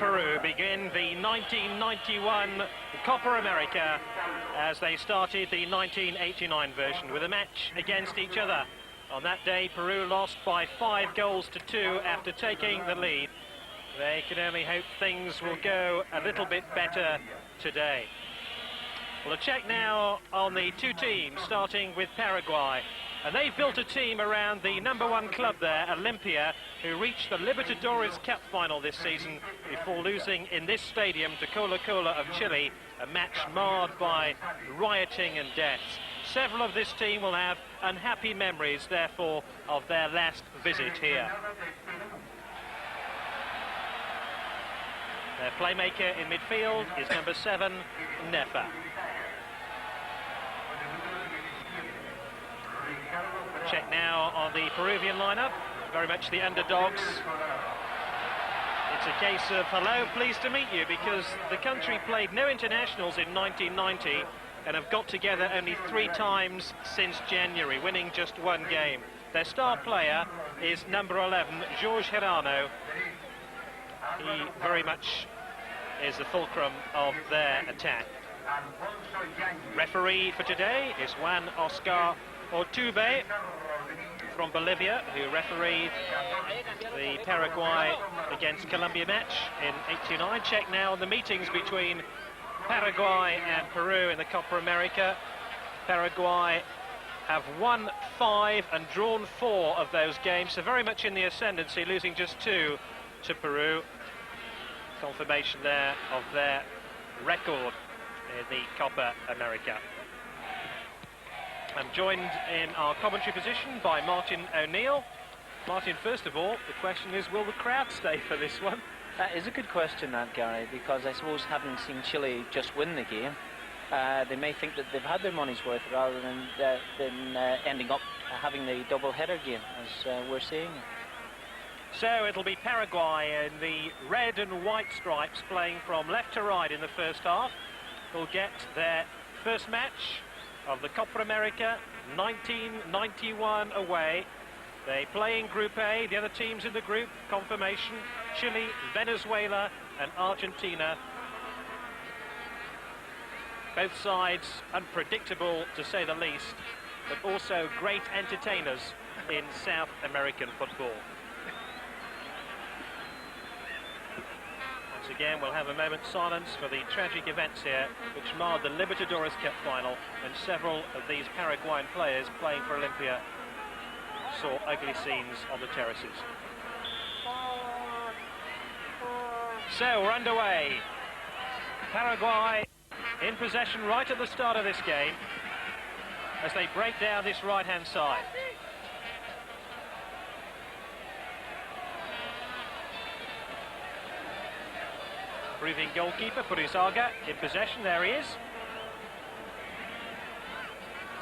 Peru begin the 1991 Copa America as they started the 1989 version with a match against each other. On that day, Peru lost by 5-2 after taking the lead. They can only hope things will go a little bit better today. Well, a check now on the two teams, starting with Paraguay. And they've built a team around the #1 club there, Olimpia, who reached the Libertadores Cup final this season before losing in this stadium to Colo-Colo of Chile, a match marred by rioting and deaths. Several of this team will have unhappy memories, therefore, of their last visit here. Their playmaker in midfield is number 7, Nefa. Check now on the Peruvian lineup, very much the underdogs. It's a case of hello, pleased to meet you, because the country played no internationals in 1990 and have got together only 3 times since January, winning just 1 game. Their star player is number 11, Jorge Hirano. He very much is the fulcrum of their attack. Referee for today is Juan Oscar Ortube from Bolivia, who refereed the Paraguay against Colombia match in '89. Check now on the meetings between Paraguay and Peru in the Copa America. Paraguay have won 5 and drawn 4 of those games, so very much in the ascendancy, losing just 2 to Peru. Confirmation there of their record in the Copa America. I'm joined in our commentary position by Martin O'Neill. Martin, first of all, the question is, will the crowd stay for this one? That is a good question, that, Gary, because I suppose having seen Chile just win the game, they may think that they've had their money's worth rather than ending up having the double-header game, as we're seeing. So it'll be Paraguay in the red and white stripes playing from left to right in the first half. They'll get their first match of the Copa America 1991 away. They play in Group A. The other teams in the group, confirmation, Chile, Venezuela and Argentina. Both sides unpredictable, to say the least, but also great entertainers in South American football. Once again, we'll have a moment's silence for the tragic events here which marred the Libertadores Cup final, and several of these Paraguayan players playing for Olimpia saw ugly scenes on the terraces. So we're underway. Paraguay in possession right at the start of this game as they break down this right-hand side. Peruvian goalkeeper Purizaga in possession, there he is.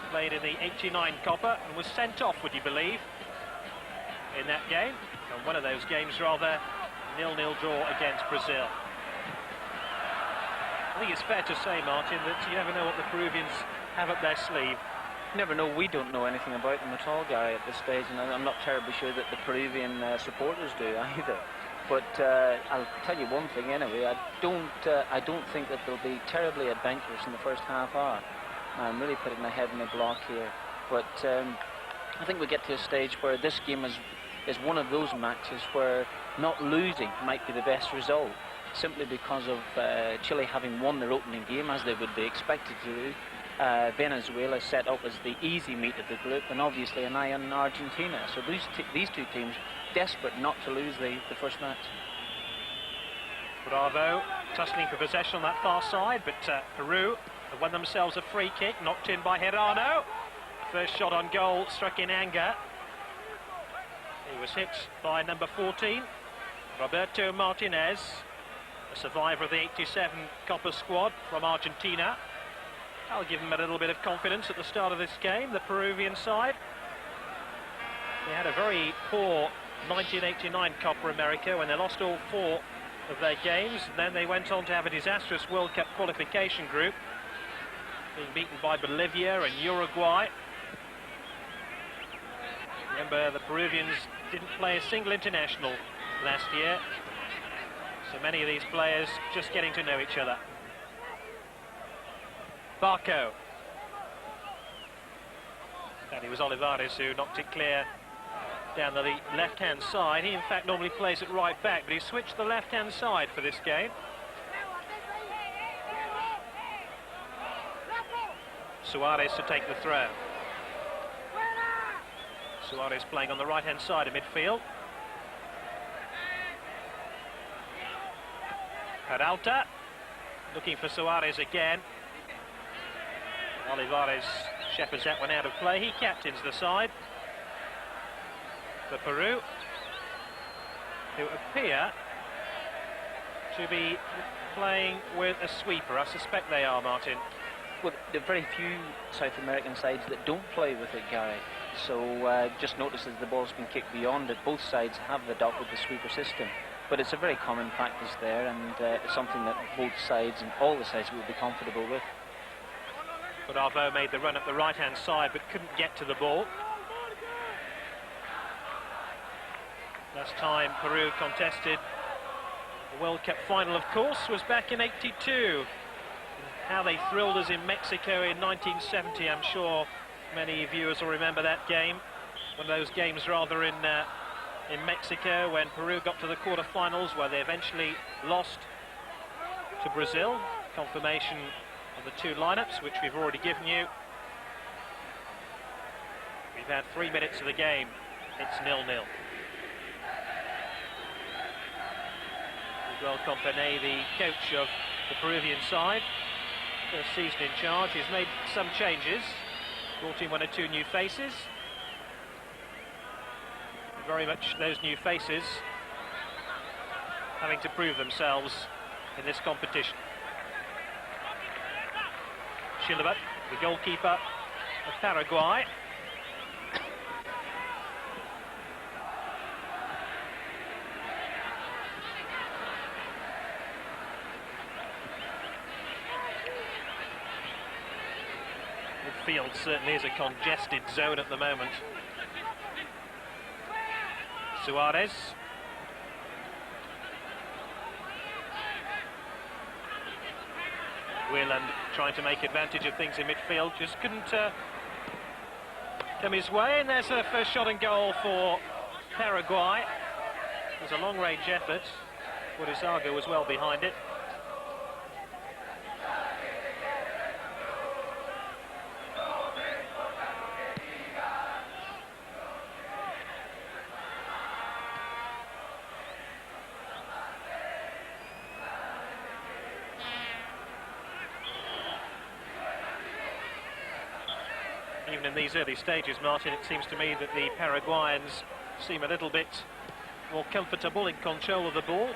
Played in the '89 Copa and was sent off, would you believe, in that game. And one of those games, rather, 0-0 draw against Brazil. I think it's fair to say, Martin, that you never know what the Peruvians have up their sleeve. You never know. We don't know anything about them at all, Gary, at this stage, and I'm not terribly sure that the Peruvian supporters do either. But I'll tell you one thing anyway, I don't think that they'll be terribly adventurous in the first half hour. I'm really putting my head in the block here. But I think we get to a stage where this game is one of those matches where not losing might be the best result, simply because of Chile having won their opening game, as they would be expected to do. Venezuela set up as the easy meat of the group, and obviously an eye on Argentina. So these two teams desperate not to lose the first match. Bravo, tussling for possession on that far side, but Peru have won themselves a free kick, knocked in by Hirano. First shot on goal, struck in anger. He was hit by number 14, Roberto Martinez, a survivor of the '87 Copa squad from Argentina. I'll give him a little bit of confidence at the start of this game, the Peruvian side. They had a very poor 1989 Copa America when they lost all 4 of their games. Then they went on to have a disastrous World Cup qualification group, being beaten by Bolivia and Uruguay. Remember, the Peruvians didn't play a single international last year, So many of these players just getting to know each other. Barco. And it was Olivares who knocked it clear down the left-hand side. He in fact normally plays at right back, but he switched the left-hand side for this game. Suarez to take the throw. Suarez playing on the right-hand side of midfield. Peralta looking for Suarez again. Olivares shepherds that one out of play. He captains the side for Peru, who appear to be playing with a sweeper. I suspect they are, Martin. Well, there are very few South American sides that don't play with it, Gary. So just notice as the ball's been kicked beyond it, both sides have adopted the sweeper system. But it's a very common practice there, and it's something that both sides and all the sides will be comfortable with. But Arvo made the run up the right-hand side, but couldn't get to the ball. Last time Peru contested the World Cup final, of course, was back in '82. How they thrilled us in Mexico in 1970, I'm sure many viewers will remember that game. One of those games rather in Mexico when Peru got to the quarter-finals, where they eventually lost to Brazil. Confirmation of the two lineups, which we've already given you. We've had 3 minutes of the game. It's 0-0. Miguel Company, the coach of the Peruvian side, first season in charge, he's made some changes, brought in 1 or 2 new faces. Very much those new faces having to prove themselves in this competition. Chilabut, the goalkeeper of Paraguay. Midfield certainly is a congested zone at the moment. Suarez. Wieland trying to make advantage of things in midfield, just couldn't come his way, and there's a first shot and goal for Paraguay. It was a long-range effort. Gudizaga was well behind it. Even in these early stages, Martin, it seems to me that the Paraguayans seem a little bit more comfortable in control of the ball,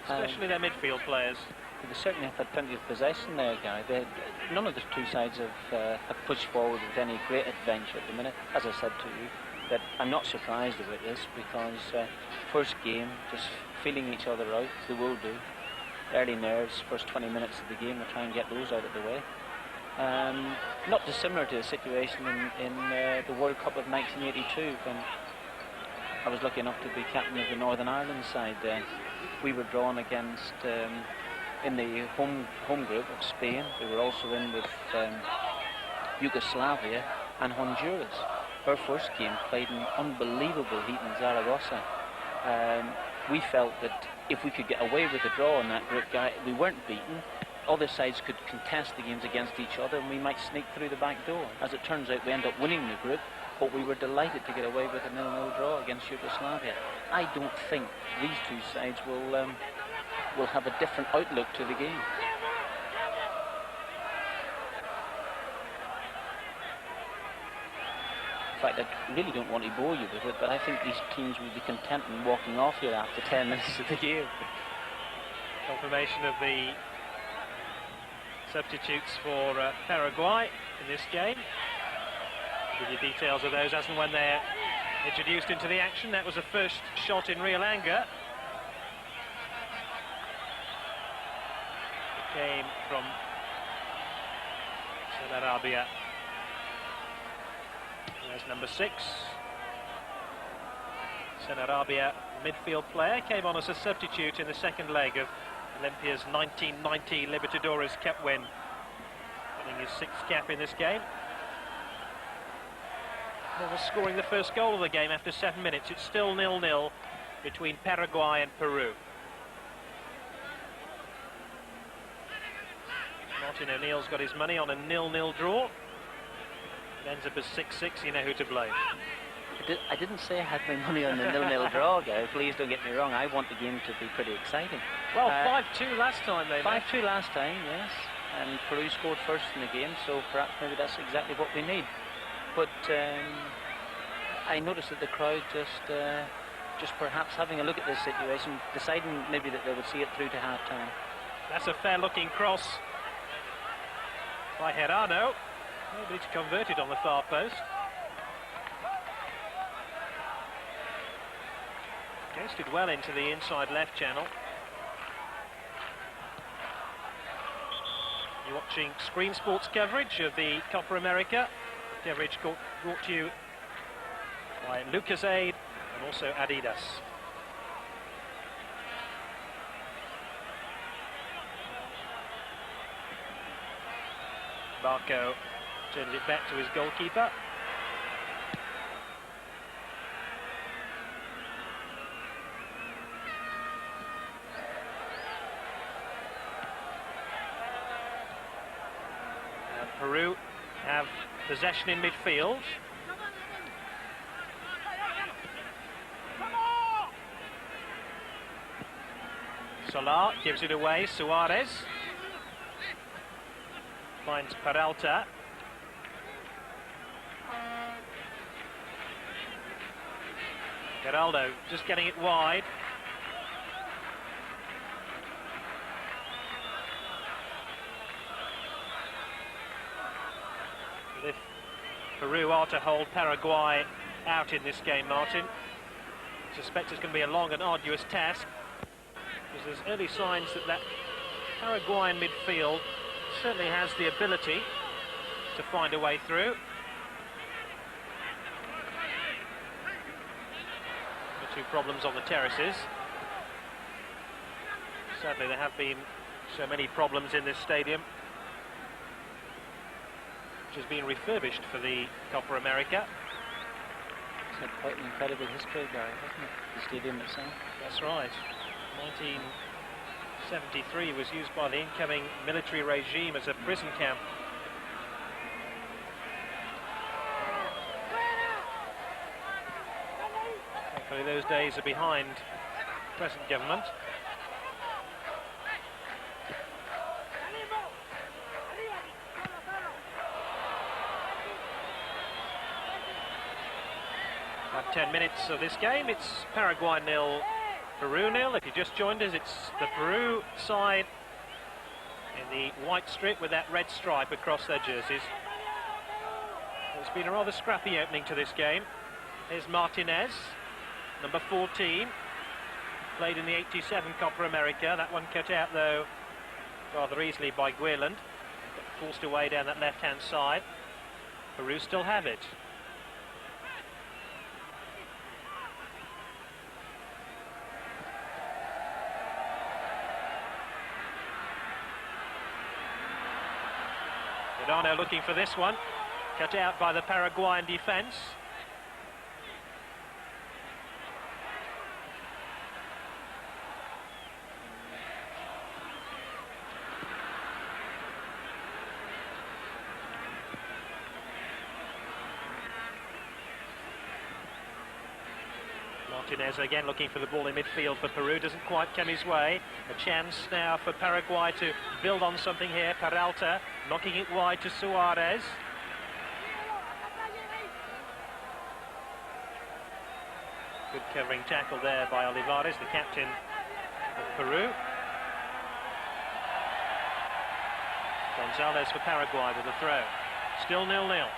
especially their midfield players. They certainly have had plenty of possession there, Gary. None of the two sides have pushed forward with any great adventure at the minute. As I said to you, that I'm not surprised about this, because first game, just feeling each other out, they will do. Early nerves, first 20 minutes of the game, we'll try and get those out of the way. Not dissimilar to the situation in the World Cup of 1982, when I was lucky enough to be captain of the Northern Ireland side. We were drawn against, in the home group of Spain. We were also in with Yugoslavia and Honduras. Our first game played in unbelievable heat in Zaragoza. We felt that if we could get away with a draw in that group, we weren't beaten. Other sides could contest the games against each other, and we might sneak through the back door. As it turns out, we end up winning the group, but we were delighted to get away with a 0-0 draw against Yugoslavia. I don't think these two sides will have a different outlook to the game. In fact, I really don't want to bore you with it, but I think these teams will be content in walking off here after 10 minutes of the game. Confirmation of the substitutes for Paraguay in this game. Give you details of those as and when they're introduced into the action. That was a first shot in real anger. It came from Sarabia. There's number 6. Sarabia The midfield player came on as a substitute in the second leg of Olympia's 1990 Libertadores Cup win, winning his 6th cap in this game. Never scoring the first goal of the game after 7 minutes. It's still 0-0 between Paraguay and Peru. Martin O'Neill's got his money on a 0-0 draw. It ends up as 6-6, you know who to blame. I didn't say I had my money on the 0-0 draw, guys. Please don't get me wrong. I want the game to be pretty exciting. Well, 5-2 last time, they 5-2 last time, yes. And Peru scored first in the game, so perhaps maybe that's exactly what we need. But I noticed that the crowd just perhaps having a look at this situation, deciding maybe that they would see it through to half-time. That's a fair-looking cross by Gerardo. Nobody's converted on the far post. Ghosted well into the inside left channel. You're watching Screen Sports coverage of the Copa America. Coverage brought to you by Lucasade and also Adidas. Barco turns it back to his goalkeeper. Peru have possession in midfield. Solar gives it away. Suarez finds Peralta. Geraldo just getting it wide. If Peru are to hold Paraguay out in this game, Martin, I suspect it's going to be a long and arduous task, because there's early signs that Paraguayan midfield certainly has the ability to find a way through. The two problems on the terraces. Sadly, there have been so many problems in this stadium, which has been refurbished for the Copa America. It's had quite an incredible history, Gary, hasn't it? The stadium itself. That's right. 1973 was used by the incoming military regime as a prison camp. Thankfully, those days are behind present government. About 10 minutes of this game. It's Paraguay 0, Peru 0. If you just joined us, it's the Peru side in the white strip with that red stripe across their jerseys. It's been a rather scrappy opening to this game. Here's Martinez, number 14, played in the 87 Copa America. That one cut out, though, rather easily by Guerland. Forced away down that left-hand side. Peru still have it. Giordano looking for this one, cut out by the Paraguayan defence. Martinez again looking for the ball in midfield for Peru, doesn't quite come his way. A chance now for Paraguay to build on something here. Peralta knocking it wide to Suarez. Good covering tackle there by Olivares, the captain of Peru. Gonzalez for Paraguay with a throw. Still 0-0.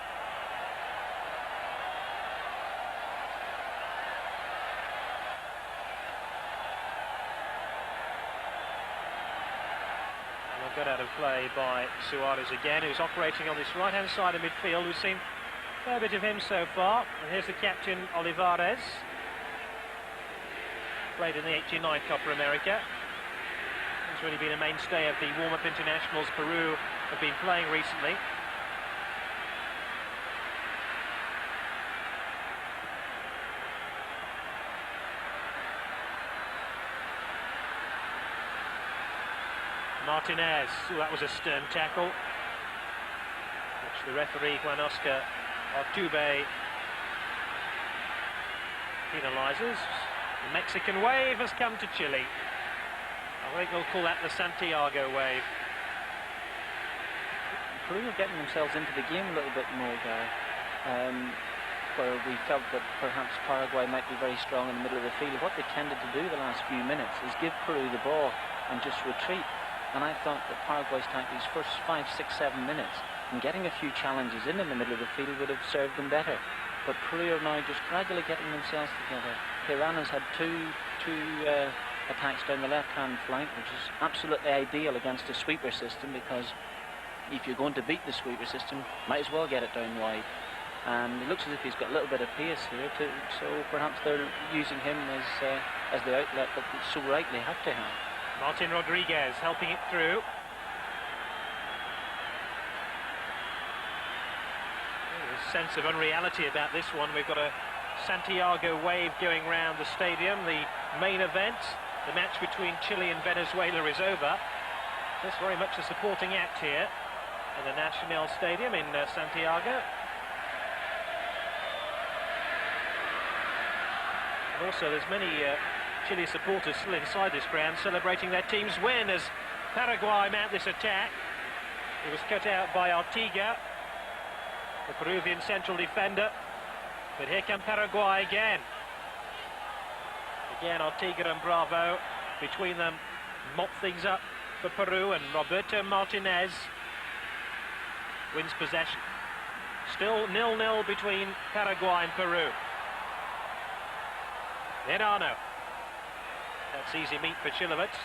Got out of play by Suarez again, who's operating on this right-hand side of midfield. We've seen a fair bit of him so far. And here's the captain, Olivares. played in the '89 Copa America. He's really been a mainstay of the warm-up internationals Peru have been playing recently. Martinez, that was a stern tackle, which the referee Juan Oscar Artube penalises. The Mexican wave has come to Chile. I think we'll call that the Santiago wave. Peru are getting themselves into the game a little bit more, Gary, where we felt that perhaps Paraguay might be very strong in the middle of the field. What they tended to do the last few minutes is give Peru the ball and just retreat. And I thought that Paraguay's tactics first 5, 6, 7 minutes and getting a few challenges in the middle of the field would have served them better. But Peru are now just gradually getting themselves together. Tirana's had two attacks down the left-hand flank, which is absolutely ideal against a sweeper system, because if you're going to beat the sweeper system, might as well get it down wide. And it looks as if he's got a little bit of pace here too, so perhaps they're using him as the outlet that they so rightly have to have. Martin Rodriguez helping it through. There's a sense of unreality about this one. We've got a Santiago wave going round the stadium. The main event, the match between Chile and Venezuela, is over. There's very much a supporting act here in the Nacional Stadium in Santiago. And also there's many Chile supporters still inside this ground celebrating their team's win as Paraguay mount this attack. It was cut out by Artiga, the Peruvian central defender. But here come Paraguay again. Again, Artiga and Bravo between them mop things up for Peru, and Roberto Martinez wins possession. Still 0-0 between Paraguay and Peru. Enano. That's easy meat for Chilovitz.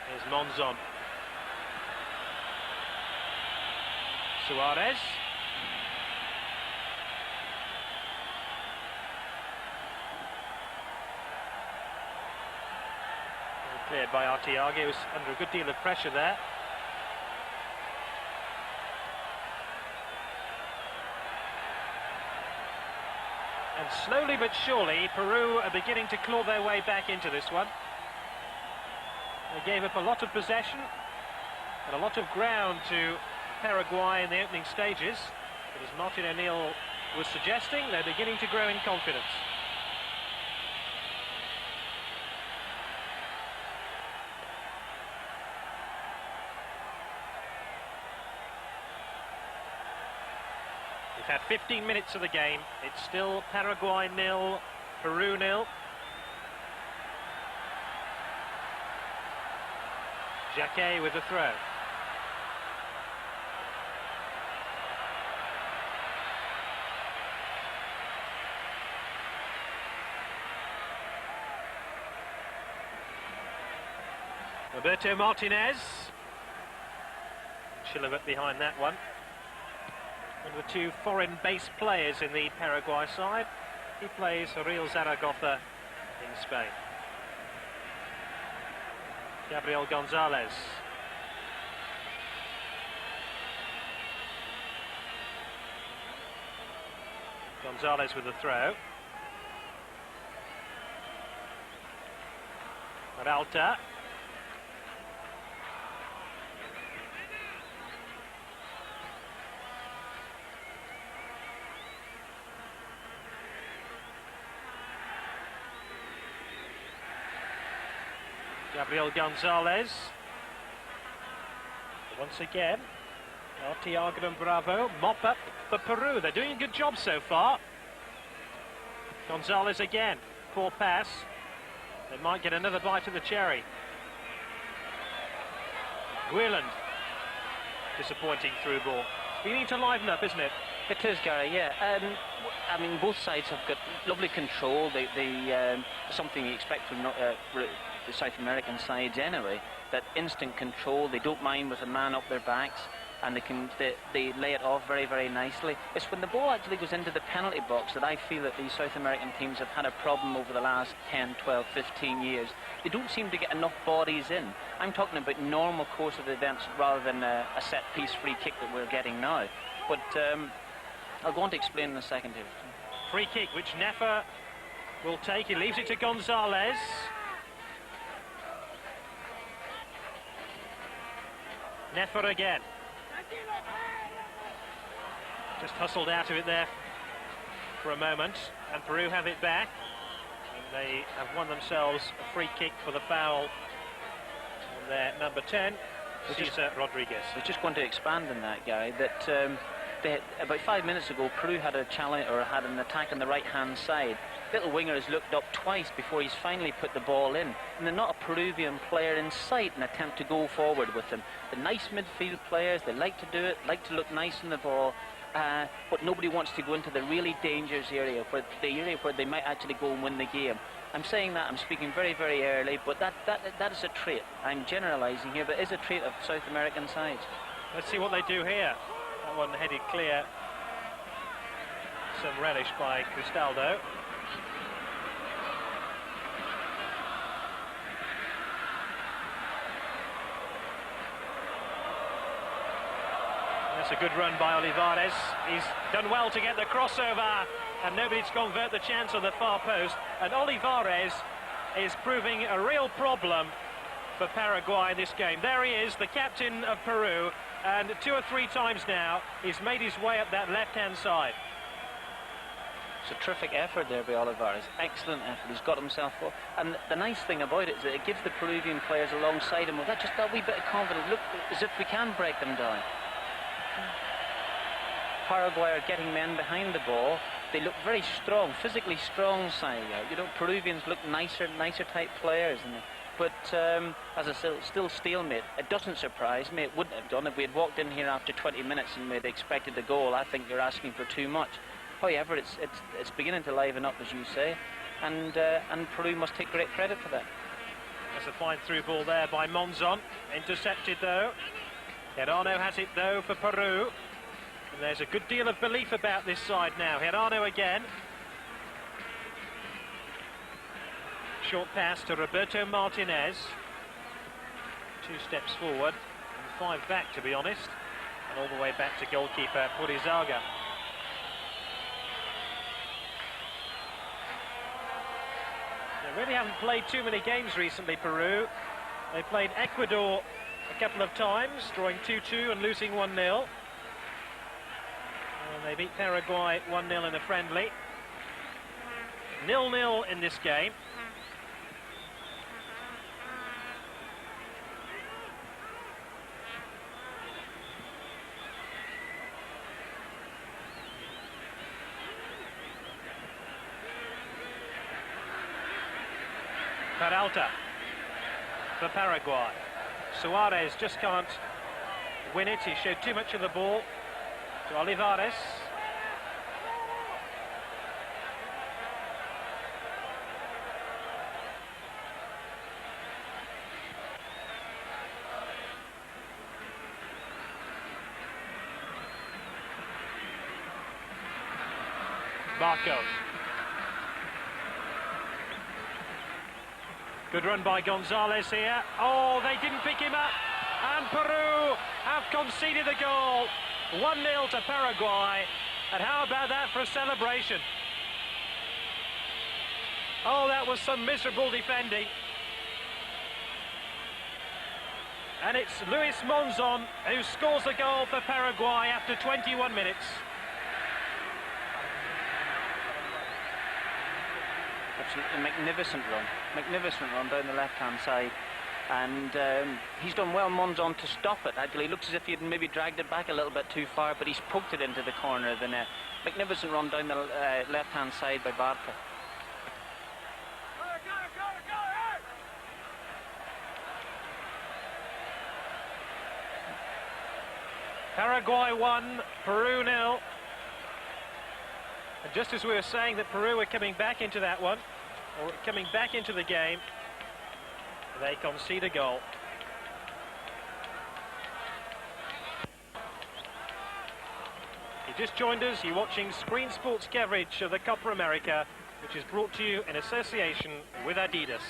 Here's Monzon. Suarez. Cleared by Artiaga, who was under a good deal of pressure there. And slowly but surely, Peru are beginning to claw their way back into this one. They gave up a lot of possession and a lot of ground to Paraguay in the opening stages. But as Martin O'Neill was suggesting, they're beginning to grow in confidence. We've had 15 minutes of the game. It's still Paraguay 0, Peru 0. Jacquet with the throw. Roberto Martinez. Chilovitz behind that one. One of the two foreign base players in the Paraguay side. He plays Real Zaragoza in Spain. Gabriel Gonzalez. Gonzalez with the throw. Peralta. Gabriel Gonzalez. Once again, Artiaga and Bravo mop up for Peru. They're doing a good job so far. Gonzalez again. Poor pass. They might get another bite of the cherry. Guiland. Disappointing through ball. Beginning to liven up, isn't it? It is, Gary, yeah. I mean, both sides have got lovely control. Something you expect from the South American sides anyway, that instant control. They don't mind with a man up their backs. and they lay it off very, very nicely. It's when the ball actually goes into the penalty box that I feel that these South American teams have had a problem over the last 10, 12, 15 years. They don't seem to get enough bodies in. I'm talking about normal course of events rather than a set-piece free kick that we're getting now. But I'll go on to explain in a second here. Free kick which Nefer will take. He leaves it to Gonzalez. Nefer again. Just hustled out of it there for a moment, and Peru have it back. And they have won themselves a free kick for the foul on their number 10, Cesar Rodriguez. I was just going to expand on that, Gary, that about 5 minutes ago, Peru had a challenge, or had an attack on the right-hand side. Little winger has looked up twice before he's finally put the ball in, and there's not a Peruvian player in sight in an attempt to go forward with them. The nice midfield players, they like to do it, like to look nice in the ball, but nobody wants to go into the really dangerous area, the area where they might actually go and win the game. I'm saying that, I'm speaking very, very early, but that is a trait. I'm generalising here, but it is a trait of South American sides. Let's see what they do here. That one headed clear. Some relish by Cristaldo. That's a good run by Olivares. He's done well to get the crossover, and nobody to convert the chance on the far post. And Olivares is proving a real problem for Paraguay in this game. There he is, the captain of Peru, and 2 or 3 times now he's made his way up that left-hand side. It's a terrific effort there by Olivares. Excellent effort. He's got himself up. And the nice thing about it is that it gives the Peruvian players alongside him just that wee bit of confidence. Look, as if we can break them down. Paraguay are getting men behind the ball. They look very strong, physically strong side. You know, Peruvians look nicer type players. But as I said, still stalemate. It doesn't surprise me. It wouldn't have done if we had walked in here after 20 minutes and we'd expected a goal. I think you're asking for too much. However, it's beginning to liven up, as you say, and Peru must take great credit for that. There's a fine through ball there by Monzon. Intercepted though. Gerano has it though for Peru. And there's a good deal of belief about this side now. Gerano again. Short pass to Roberto Martinez. 2 steps forward and 5 back, to be honest. And all the way back to goalkeeper Purizaga. They really haven't played too many games recently, Peru. They played Ecuador a couple of times, drawing 2-2 and losing 1-0. And they beat Paraguay 1-0 in a friendly. 0-0 in this game. Peralta for Paraguay. Suarez just can't win it. He showed too much of the ball to Olivares. Marcos. Good run by Gonzalez here. Oh, they didn't pick him up. And Peru have conceded the goal. 1-0 to Paraguay. And how about that for a celebration? Oh, that was some miserable defending. And it's Luis Monzon who scores the goal for Paraguay after 21 minutes. Absolutely magnificent run down the left-hand side, and he's done well, Monzon, to stop it. Actually, it looks as if he had maybe dragged it back a little bit too far, but he's poked it into the corner of the net. Magnificent run down the left-hand side by Barca. Paraguay 1, Peru 0. And just as we were saying that Peru were coming back into that one, or coming back into the game, they concede a goal. you just joined us, you're watching Screen Sports coverage of the Copa America, which is brought to you in association with Adidas.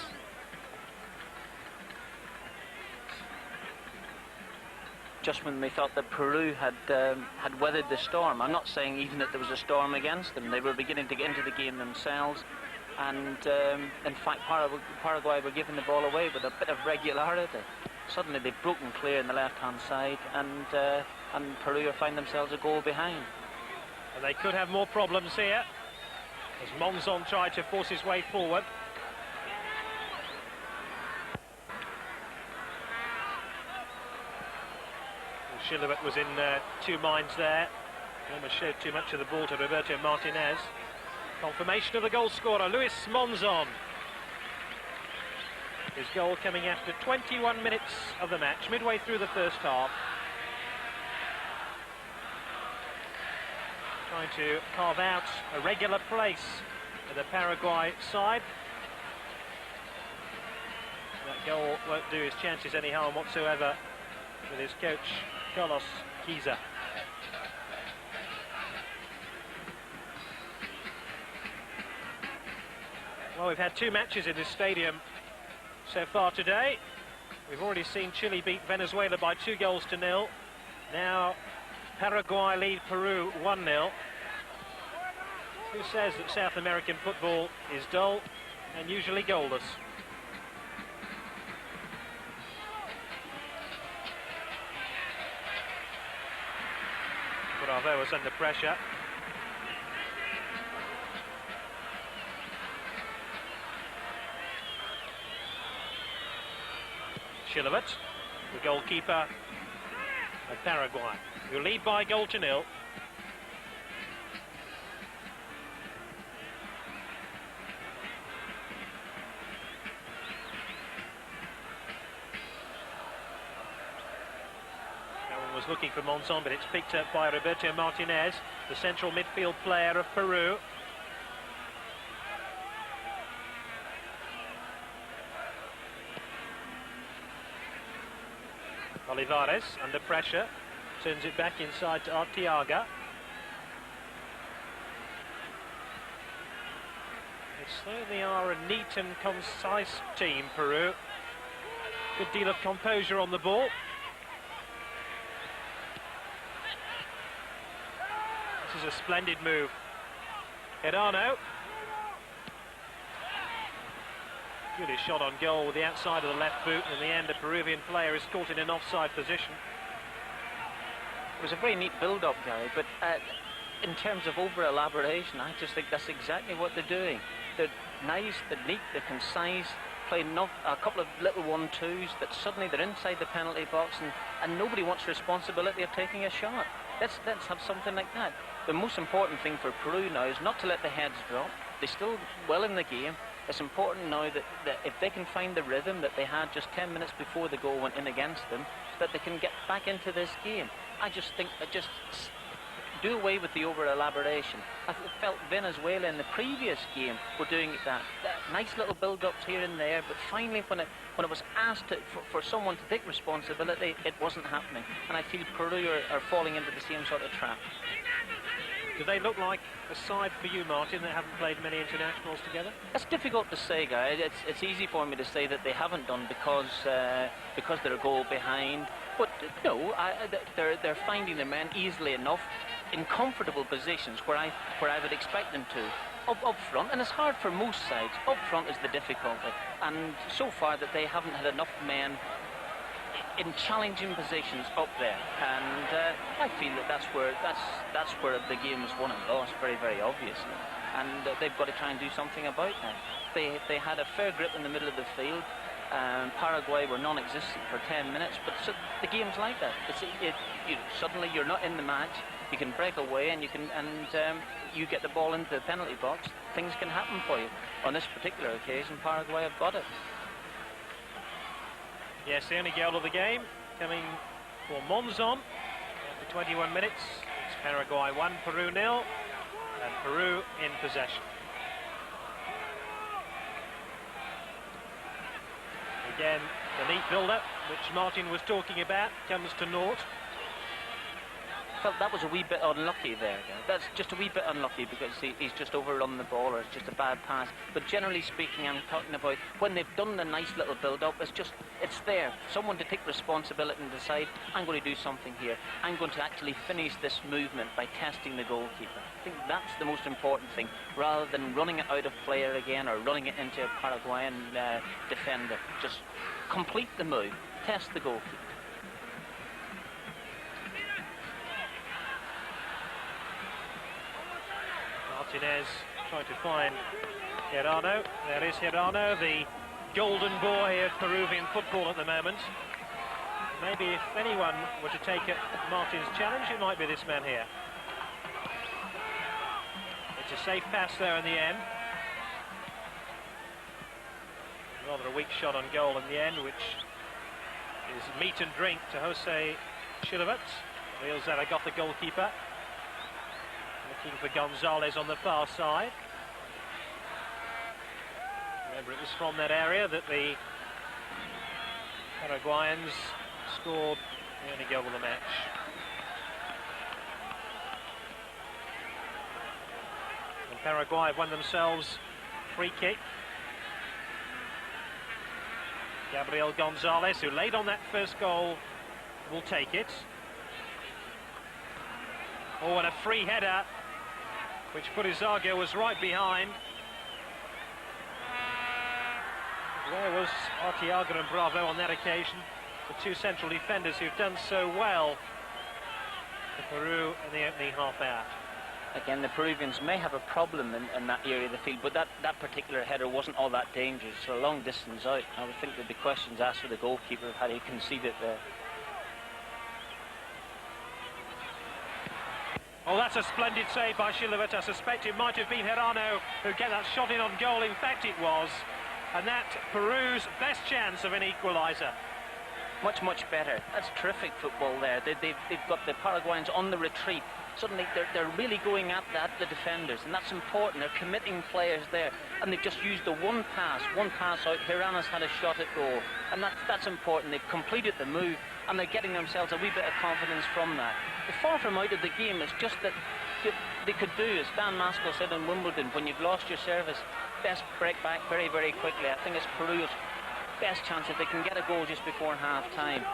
Just when they thought that Peru had weathered the storm. I'm not saying even that there was a storm against them. They were beginning to get into the game themselves. And in fact, Paraguay were giving the ball away with a bit of regularity. Suddenly they've broken clear in the left-hand side, and Peru find themselves a goal behind. And they could have more problems here, as Monzon tried to force his way forward. Shilowit was in two minds there. He almost showed too much of the ball to Roberto Martinez. Confirmation of the goal scorer, Luis Monzon. His goal coming after 21 minutes of the match, midway through the first half. Trying to carve out a regular place for the Paraguay side. That goal won't do his chances any harm whatsoever with his coach, Carlos Kiza. Well, we've had two matches in this stadium so far today. We've already seen Chile beat Venezuela by 2-0. Now Paraguay lead Peru 1-0. Who says that South American football is dull and usually goalless? Bravo was under pressure. Shilowit, the goalkeeper of Paraguay, who lead by 0-0. Aaron was looking for Monzon, but it's picked up by Roberto Martinez, the central midfield player of Peru. Olivares under pressure, turns it back inside to Arteaga. They certainly are a neat and concise team, Peru. Good deal of composure on the ball. This is a splendid move. Herano. Good shot on goal with the outside of the left boot, and in the end a Peruvian player is caught in an offside position. It was a very neat build-up, Gary, but in terms of over-elaboration, I just think that's exactly what they're doing. They're nice, they're neat, they're concise, playing a couple of little 1-2s that suddenly they're inside the penalty box, and nobody wants responsibility of taking a shot. Let's have something like that. The most important thing for Peru now is not to let the heads drop. They're still well in the game. It's important now that if they can find the rhythm that they had just 10 minutes before the goal went in against them, that they can get back into this game. I just think that just do away with the over-elaboration. I felt Venezuela in the previous game were doing that nice little build-ups here and there, but finally when it was asked for someone to take responsibility, it wasn't happening. And I feel Peru are falling into the same sort of trap. Do they look like a side for you, Martin, that haven't played many internationals together? It's difficult to say, Guy. It's easy for me to say that they haven't done because they're a goal behind. But no, they're finding their men easily enough in comfortable positions where I would expect them to. Up front, and it's hard for most sides. Up front is the difficulty, and so far that they haven't had enough men in challenging positions up there, and I feel that's where the game is won and lost, very, very obviously, and they've got to try and do something about that. They had a fair grip in the middle of the field. Paraguay were non-existent for 10 minutes, but the game's like that. Suddenly you're not in the match. You can break away, and you get the ball into the penalty box. Things can happen for you. On this particular occasion, Paraguay have got it. Yes, the only goal of the game coming for Monzon after 21 minutes. It's Paraguay 1, Peru 0, and Peru in possession. Again, the neat build-up, which Martin was talking about, comes to naught. felt that was a wee bit unlucky there. That's just a wee bit unlucky because he's just overrun the ball, or it's just a bad pass. But generally speaking, I'm talking about when they've done the nice little build-up, it's there. Someone to take responsibility and decide, I'm going to do something here. I'm going to actually finish this movement by testing the goalkeeper. I think that's the most important thing, rather than running it out of player again or running it into a Paraguayan defender. Just complete the move, test the goalkeeper. Martinez trying to find Hirano. There is Hirano, the golden boy of Peruvian football at the moment. Maybe if anyone were to take Martin's challenge, it might be this man here. It's a safe pass there in the end. Rather a weak shot on goal in the end, which is meat and drink to Jose Chilevet. Real Zaragoza goalkeeper. Looking for Gonzalez on the far side. Remember, it was from that area that the Paraguayans scored the only goal of the match. And Paraguay have won themselves free kick. Gabriel Gonzalez, who laid on that first goal, will take it. Oh, and a free header, which Purizaga was right behind. Where was Arteaga and Bravo on that occasion? The two central defenders who've done so well for Peru in the opening half hour. Again, the Peruvians may have a problem in that area of the field, but that particular header wasn't all that dangerous. So a long distance out, I would think there'd be questions asked for the goalkeeper had he conceded there. Oh, that's a splendid save by Chilevet. I suspect it might have been Hirano who get that shot in on goal. In fact, it was. And that's Peru's best chance of an equaliser. Much, much better. That's terrific football there. They've got the Paraguayans on the retreat. Suddenly they're really going at the defenders, and that's important. They're committing players there, and they've just used the one pass out. Hirano's had a shot at goal, and that's important. They've completed the move, and they're getting themselves a wee bit of confidence from that. They're far from out of the game. It's just that they could do, as Dan Maskell said in Wimbledon, when you've lost your service, best break back very, very quickly. I think it's Peru's best chance if they can get a goal just before half-time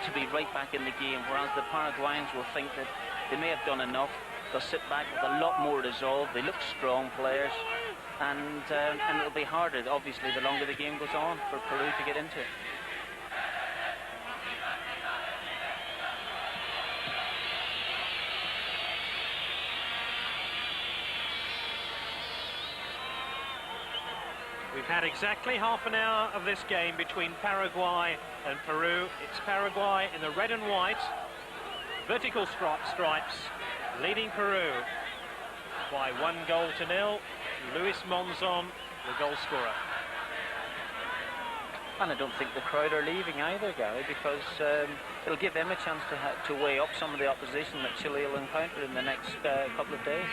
to be right back in the game, whereas the Paraguayans will think that they may have done enough. They'll sit back with a lot more resolve. They look strong players, and it'll be harder, obviously, the longer the game goes on for Peru to get into it. We've had exactly half an hour of this game between Paraguay and Peru. It's Paraguay in the red and white, vertical stripes, leading Peru by 1-0. Luis Monzon, the goal scorer. And I don't think the crowd are leaving either, Gary, because it'll give them a chance to weigh up some of the opposition that Chile will encounter in the next couple of days.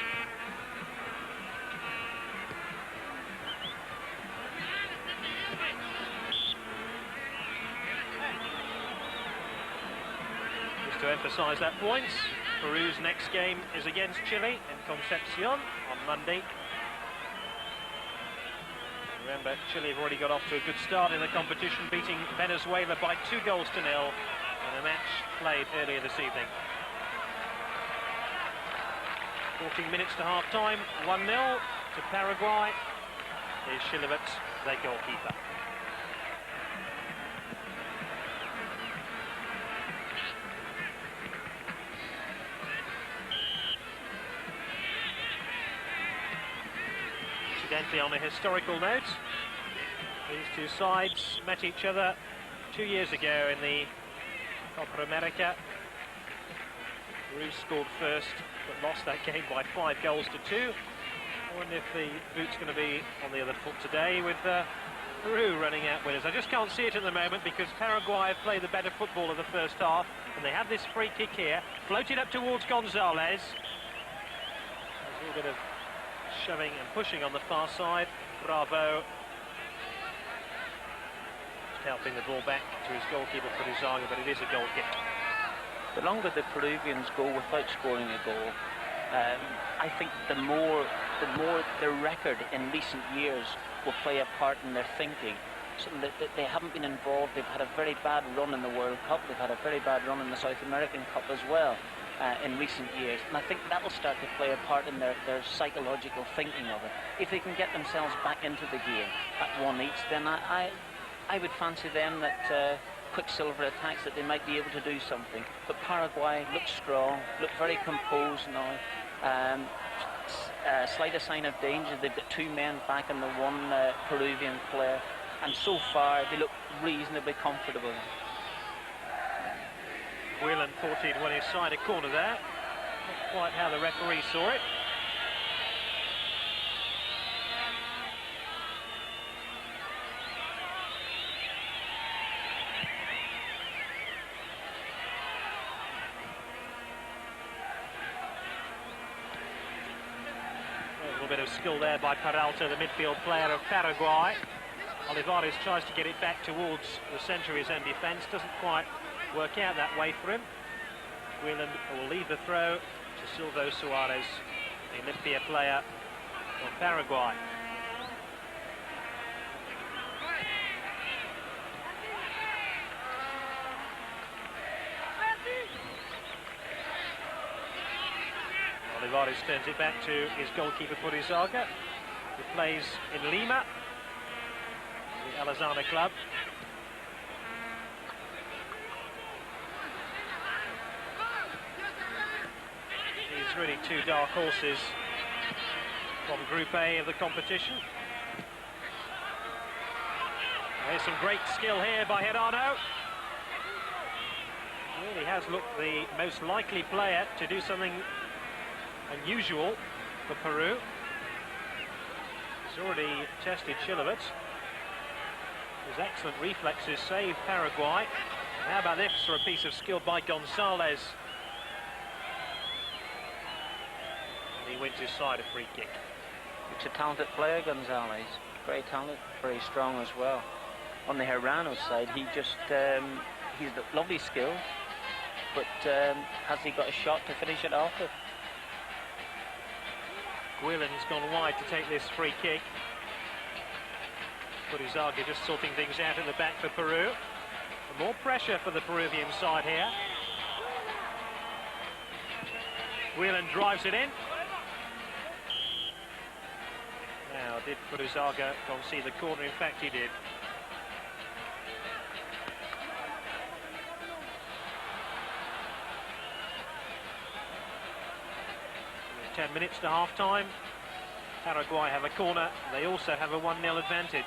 To emphasise that point, Peru's next game is against Chile in Concepcion on Monday. Remember, Chile have already got off to a good start in the competition, beating Venezuela by 2-0 in a match played earlier this evening. 14 minutes to half-time, 1-0 to Paraguay. Here's Chilevet, their goalkeeper. Incidentally, on a historical note, these two sides met each other 2 years ago in the Copa América. Peru scored first, but lost that game by 5-2. I wonder if the boot's going to be on the other foot today with Peru running out winners. I just can't see it at the moment because Paraguay have played the better football in the first half, and they have this free kick here, floated up towards Gonzalez. There's a little bit of shoving and pushing on the far side. Bravo just helping the ball back to his goalkeeper Purizaga, but it is a goal kick. the longer the Peruvians go without scoring a goal, I think the more their record in recent years will play a part in their thinking. So they haven't been involved. They've had a very bad run in the World Cup. They've had a very bad run in the South American Cup as well in recent years. And I think that will start to play a part in their psychological thinking of it. If they can get themselves back into the game at one each, then I would fancy them that Quicksilver attacks, that they might be able to do something. But Paraguay looks strong, look very composed now. Slightest sign of danger. They've got two men back and the one Peruvian player. And so far, they look reasonably comfortable. Whelan thought he'd won his side a corner there. Not quite how the referee saw it. A little bit of skill there by Peralta, the midfield player of Paraguay. Olivares tries to get it back towards the centre of his own defence. Doesn't quite work out that way for him. Whelan will leave the throw to Silvio Suarez, the Olympia player from Paraguay. Olivares turns it back to his goalkeeper Purizaga, who plays in Lima, the Alazana club. These really two dark horses from Group A of the competition. There's some great skill here by Gerardo. Really has looked the most likely player to do something unusual for Peru. He's already tested Chilovitz. His excellent reflexes saved Paraguay. How about this for a piece of skill by Gonzalez? And he wins his side a free kick. It's a talented player, Gonzalez. Very talented, very strong as well. On the Herrano side, he's got lovely skill, but has he got a shot to finish it off with? Whelan's gone wide to take this free kick. Purizaga just sorting things out in the back for Peru. More pressure for the Peruvian side here. Whelan drives it in. Now, did Purizaga concede the corner? In fact, he did. 10 minutes to half-time. Paraguay have a corner. They also have a 1-0 advantage.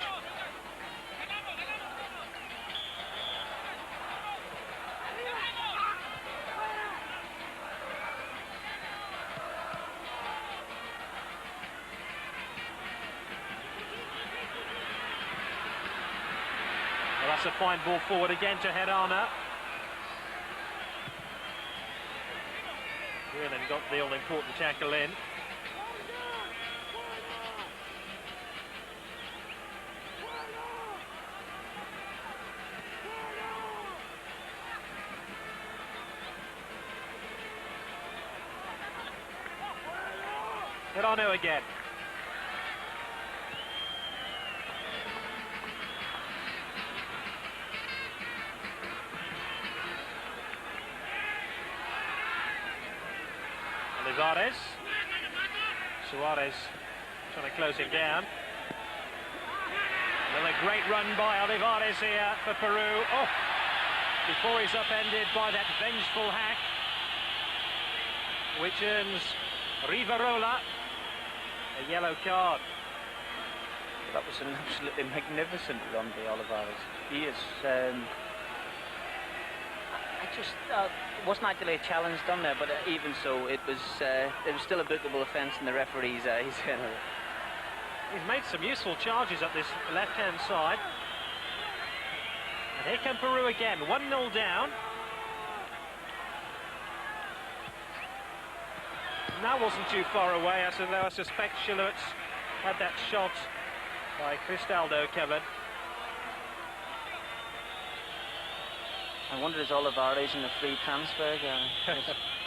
Well, that's a fine ball forward again to Herrana. Whelan got the all-important tackle in. Herrana again. Olivares. Suarez trying to close him down. Well, a great run by Olivares here for Peru. Oh, before he's upended by that vengeful hack, which earns Rivarola a yellow card. That was an absolutely magnificent run by Olivares. He is... it wasn't actually a challenge done there, but even so, it was still a bookable offence in the referee's eyes. He's made some useful charges up this left-hand side. And here come Peru again, 1-0 down. And that wasn't too far away, I suspect Chilovitz had that shot by Cristaldo covered. I wonder is Olivares in a free transfer, Gary?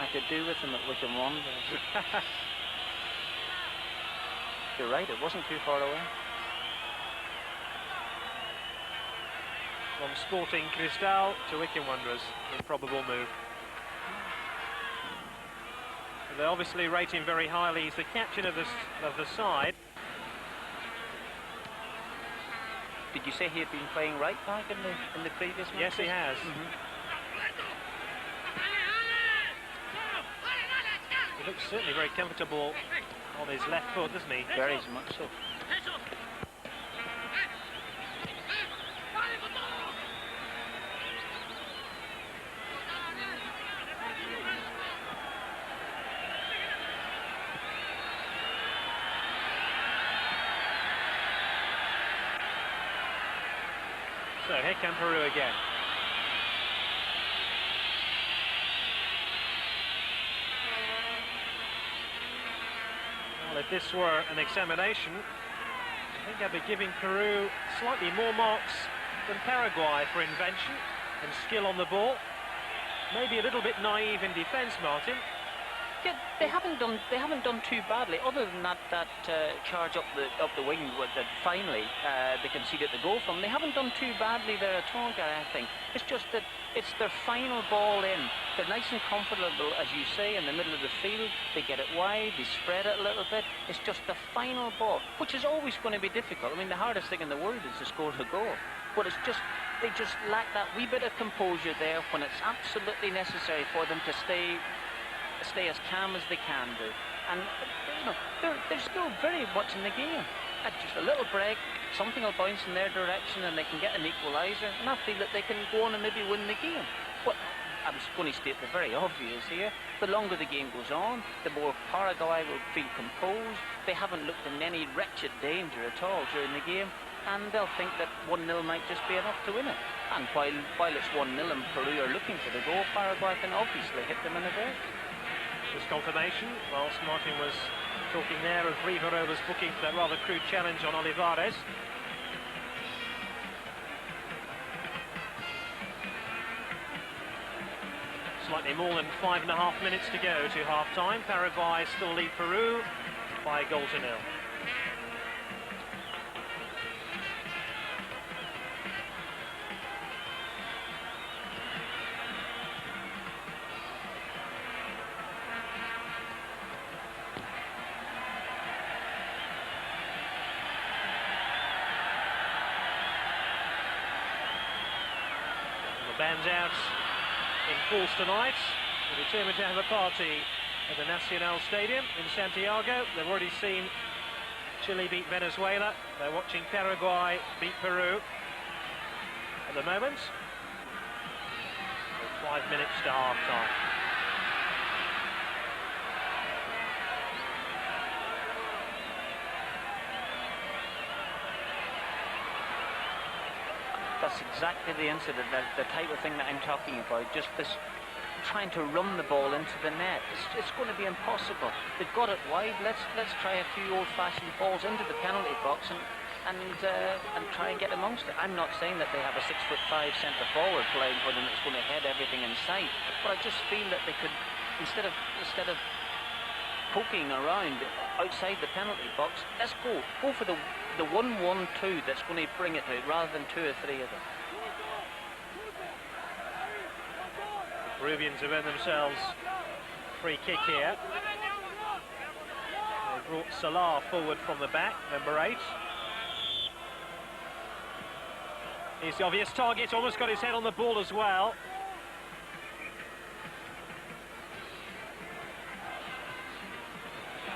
I could do with him at Wickham Wanderers. You're right, it wasn't too far away. From Sporting Cristal to Wickham Wanderers, improbable move. They obviously rate him very highly. He's the captain of the side. Did you say he had been playing right back in the previous match? Yes, he has. He looks certainly very comfortable on his left foot, doesn't he? Very much so. So here come Peru again. Well, if this were an examination, I think I'd be giving Peru slightly more marks than Paraguay for invention and skill on the ball. Maybe a little bit naive in defence, Martin. Yeah, they haven't done too badly. Other than that charge up the wing that finally they conceded the goal from. They haven't done too badly there at all, Gary. I think it's just that it's their final ball in. They're nice and comfortable, as you say, in the middle of the field. They get it wide, they spread it a little bit. It's just the final ball, which is always going to be difficult. I mean, the hardest thing in the world is to score a goal, but it's just they just lack that wee bit of composure there when it's absolutely necessary for them to stay as calm as they can do. And you know, they're still very much in the game. Just a little break, something will bounce in their direction and they can get an equaliser, and I feel that they can go on and maybe win the game. But I'm just going to state the very obvious here. The longer the game goes on, the more Paraguay will feel composed. They haven't looked in any wretched danger at all during the game, and they'll think that 1-0 might just be enough to win it. And while it's 1-0 and Peru are looking for the goal, Paraguay can obviously hit them in a break. This confirmation, whilst Martin was talking there of Riverova's booking for that rather crude challenge on Olivares. Slightly more than 5.5 minutes to go to half-time. Paraguay still lead Peru by a goal to nil. Band's out in force tonight. They're determined to have a party at the Nacional Stadium in Santiago. They've already seen Chile beat Venezuela. They're watching Paraguay beat Peru at the moment. 5 minutes to half-time. That's exactly the incident, the type of thing that I'm talking about. Just this trying to run the ball into the net. It's going to be impossible. They've got it wide. Let's try a few old-fashioned balls into the penalty box and try and get amongst it. I'm not saying that they have a 6'5" centre forward playing for them that's going to head everything in sight, but I just feel that they could, instead of poking around outside the penalty box, let's go for the 1-1-2 that's going to bring it out rather than 2 or 3 of them. The Peruvians have earned themselves a free kick here. They brought Salah forward from the back, number 8. He's the obvious target, almost got his head on the ball as well.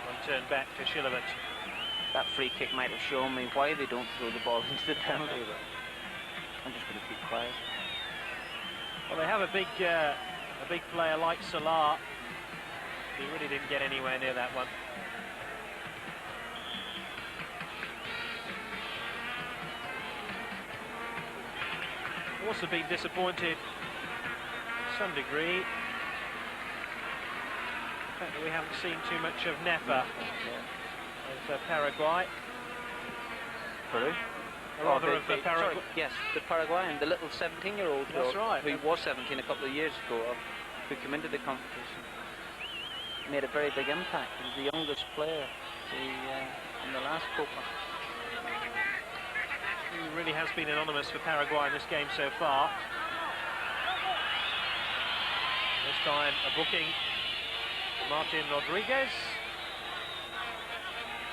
One turn back to Shilevant. That free kick might have shown me why they don't throw the ball into the penalty, but I'm just going to keep quiet. Well, they have a big player like Salah. He really didn't get anywhere near that one. Also been disappointed to some degree. The fact that we haven't seen too much of Nepa. Paraguay. Peru? Rather of the Paraguay. Yes, the Paraguayan, the little 17-year-old. That's right. Who was 17 a couple of years ago, who came into the competition. Made a very big impact. He was the youngest player in the last Copa. He really has been anonymous for Paraguay in this game so far. This time a booking for Martin Rodriguez.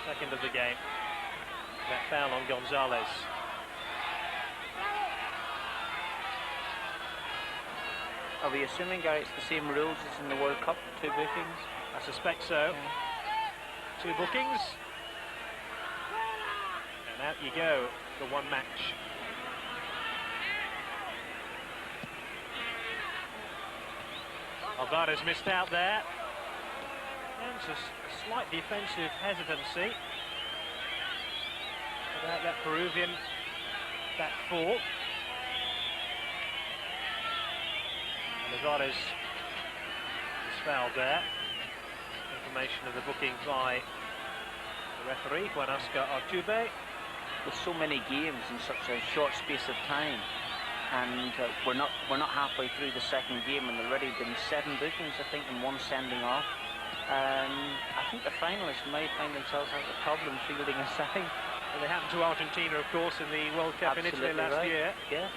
Second of the game. That foul on Gonzalez. Are we assuming, Gary, it's the same rules as in the World Cup, 2 bookings? I suspect so. Yeah. 2 bookings. And out you go for 1 match. Alvarez missed out there. And just a slight defensive hesitancy about that Peruvian back 4. And Alvarez is fouled there. Information of the booking by the referee, Juan Oscar Artube. With so many games in such a short space of time, and we're not halfway through the second game, and already been 7 bookings, I think, and 1 sending off. I think the finalists might find themselves having a problem fielding a side. Well, they happened to Argentina, of course, in the World Cup Absolutely in Italy last year. Yes.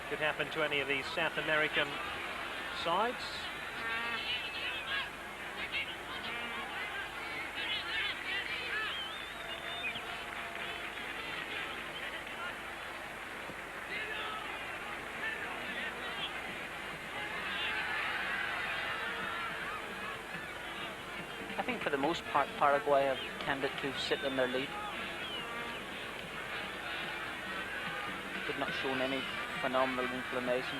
Could happen to any of these South American sides. I think for the most part, Paraguay have tended to sit in their lead. They've not shown any phenomenal inclination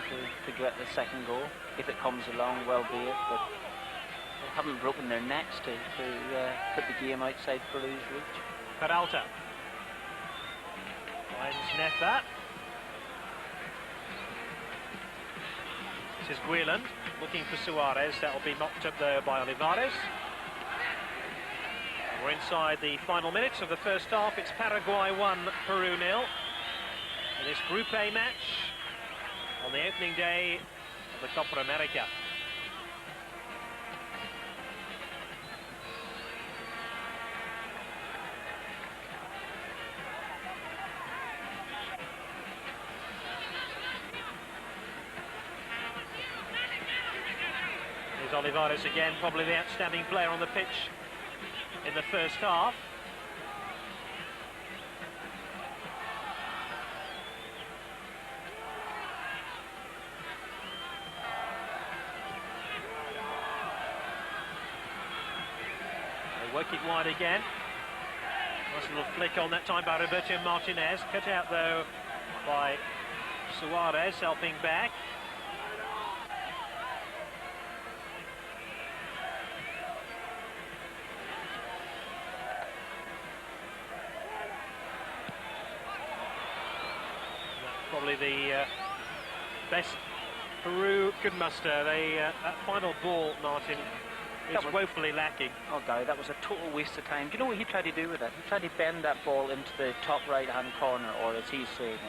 to get the second goal. If it comes along, well be it, but they haven't broken their necks to put the game outside Peru's reach. Peralta finds Neta. This is Guiland looking for Suarez. That will be knocked up there by Olivares. We're inside the final minutes of the first half. It's Paraguay 1, Peru 0. In this Group A match on the opening day of the Copa América. Here's Olivares again, probably the outstanding player on the pitch in the first half. They work it wide again. Nice little flick on that time by Roberto Martinez. Cut out though by Suarez, helping back. Probably the best Peru could muster. That final ball, Martin, is woefully lacking. Oh, Gary, that was a total waste of time. Do you know what he tried to do with it? He tried to bend that ball into the top right-hand corner, or as he's saying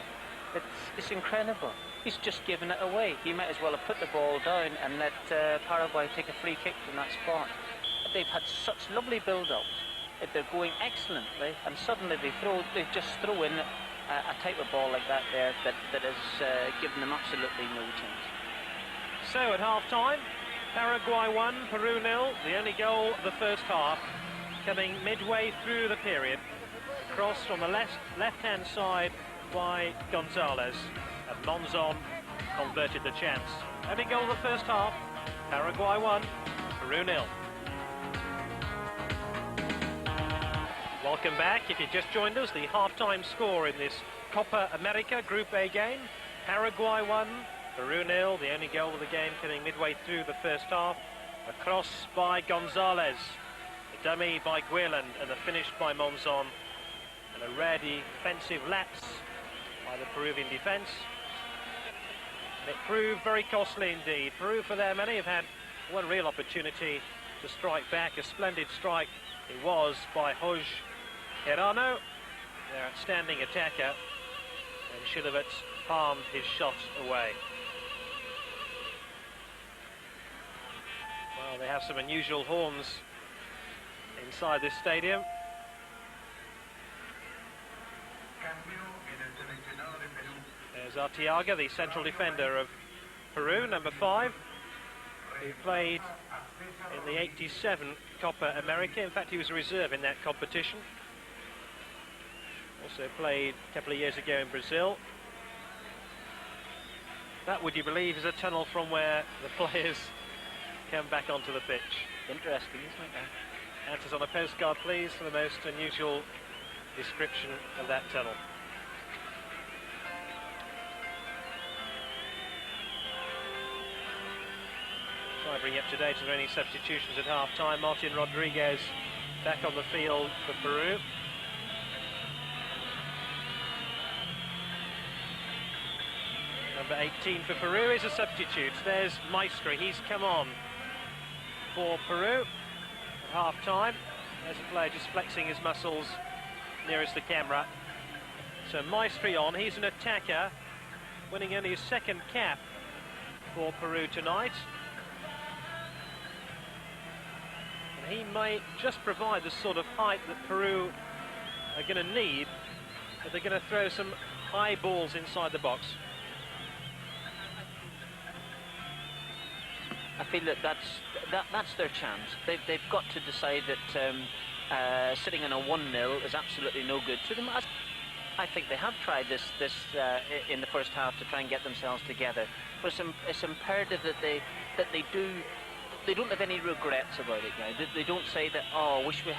it. It's incredible. He's just given it away. He might as well have put the ball down and let Paraguay take a free kick from that spot. But they've had such lovely build-ups. They're going excellently, and suddenly they just throw in a type of ball like that there that has given them absolutely no chance. So at half-time, Paraguay 1, Peru 0. The only goal of the first half coming midway through the period. A cross from the left-hand side by Gonzalez. And Monzon converted the chance. Only goal of the first half, Paraguay 1, Peru 0. Welcome back. If you just joined us, the half-time score in this Copa América Group A game. Paraguay 1, Peru 0. The only goal of the game coming midway through the first half. A cross by Gonzalez. A dummy by Guiland and a finish by Monzon. And a rare defensive lapse by the Peruvian defence. And it proved very costly indeed. Peru, for their money, have had one real opportunity to strike back. A splendid strike It was by Jorge Herano, their outstanding attacker, and Shilevitz palmed his shot away. Well, they have some unusual horns inside this stadium. There's Arteaga, the central defender of Peru, number 5, who played in the '87 Copa America. In fact, he was a reserve in that competition. Also played a couple of years ago in Brazil. That, would you believe, is a tunnel from where the players come back onto the pitch. Interesting, isn't it? Answers on a postcard, please, for the most unusual description of that tunnel. Try to bring you up to date. Are there any substitutions at half-time? Martin Rodriguez back on the field for Peru. Number 18 for Peru is a substitute. There's Maestri. He's come on for Peru at half-time. There's a player just flexing his muscles nearest the camera. So Maestri on. He's an attacker, winning only his second cap for Peru tonight. And he may just provide the sort of height that Peru are going to need, but they're going to throw some high balls inside the box. I feel that that's their chance. They've got to decide that sitting in a 1-0 is absolutely no good to them. I think they have tried this in the first half to try and get themselves together. But it's imperative that they don't have any regrets about it now. They don't say that, oh, wish we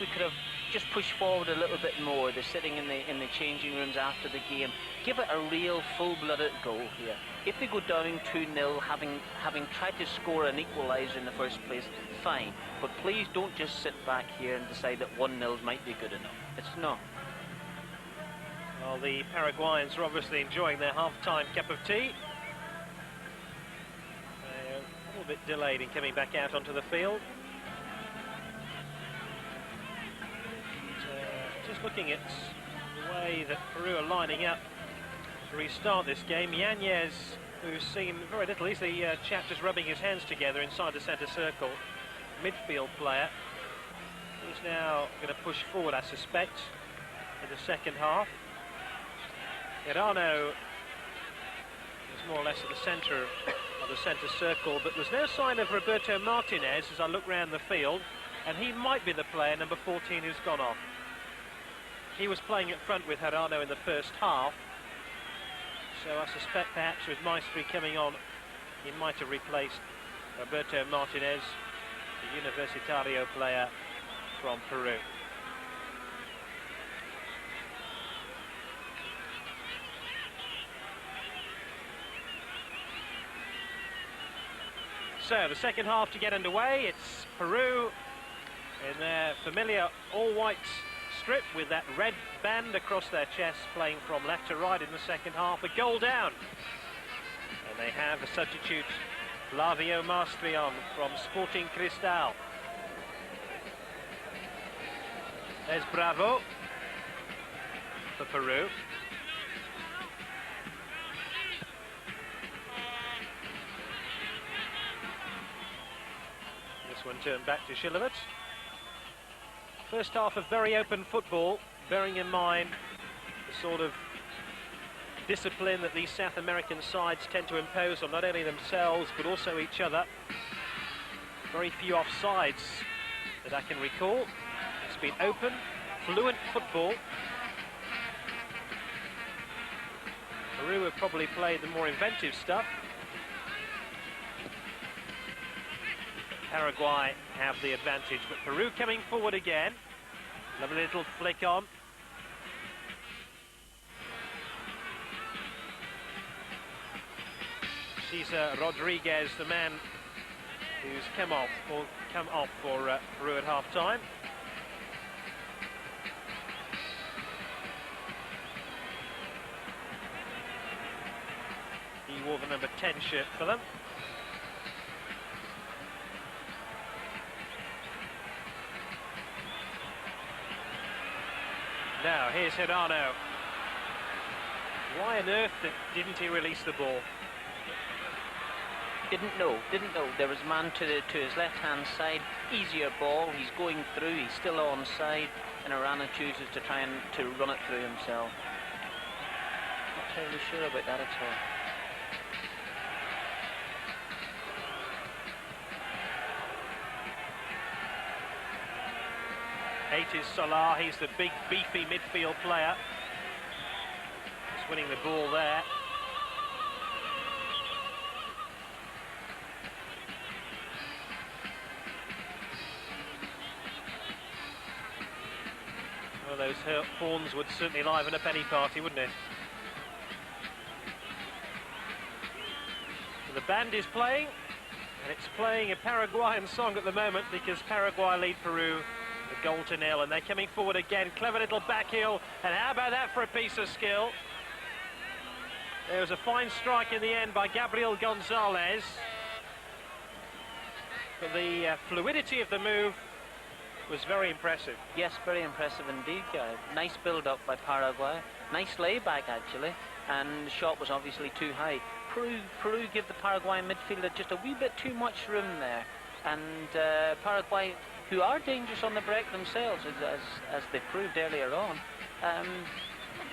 could have just pushed forward a little bit more. They're sitting in the changing rooms after the game. Give it a real full-blooded go here. If they go down 2-0, having tried to score an equaliser in the first place, fine. But please don't just sit back here and decide that 1-0 might be good enough. It's not. Well, the Paraguayans are obviously enjoying their half-time cup of tea. A little bit delayed in coming back out onto the field. But, just looking at the way that Peru are lining up to restart this game, Yanez, who's seen very little, he's the chap just rubbing his hands together inside the centre circle, midfield player. He's now going to push forward, I suspect, in the second half. Herano is more or less at the centre of the centre circle, but there's no sign of Roberto Martinez as I look round the field, and he might be the player, number 14, who's gone off. He was playing at front with Herano in the first half, so I suspect perhaps with Maestri coming on, he might have replaced Roberto Martinez, the Universitario player from Peru. So the second half to get underway. It's Peru in their familiar all-white strip with that red band across their chest, playing from left to right in the second half. A goal down, and they have a substitute, Flavio Mastrion from Sporting Cristal. There's Bravo for Peru. This one turned back to Shilevitz. First half of very open football, bearing in mind the sort of discipline that these South American sides tend to impose on not only themselves but also each other. Very few offsides that I can recall. It's been open, fluent football. Peru have probably played the more inventive stuff. Paraguay have the advantage, but Peru coming forward again. Lovely little flick on. Cesar Rodriguez, the man who's come off for Peru at half-time. He wore the number 10 shirt for them. Now, here's Hirano. Why on earth didn't he release the ball? Didn't know. There was a man to his left-hand side. Easier ball. He's going through. He's still onside, and Hirano chooses to try and run it through himself. Not terribly sure about that at all. Eight is Salah. He's the big, beefy midfield player. He's winning the ball there. Well, those horns would certainly liven up any party, wouldn't it? So the band is playing, and it's playing a Paraguayan song at the moment because Paraguay lead Peru a goal to nil, and they're coming forward again. Clever little back heel, and how about that for a piece of skill? There was a fine strike in the end by Gabriel Gonzalez, but the fluidity of the move was very impressive. Yes, very impressive indeed, guys. Nice build-up by Paraguay. Nice layback, actually, and the shot was obviously too high. Peru give the Paraguayan midfielder just a wee bit too much room there, and Paraguay, who are dangerous on the break themselves, as they proved earlier on.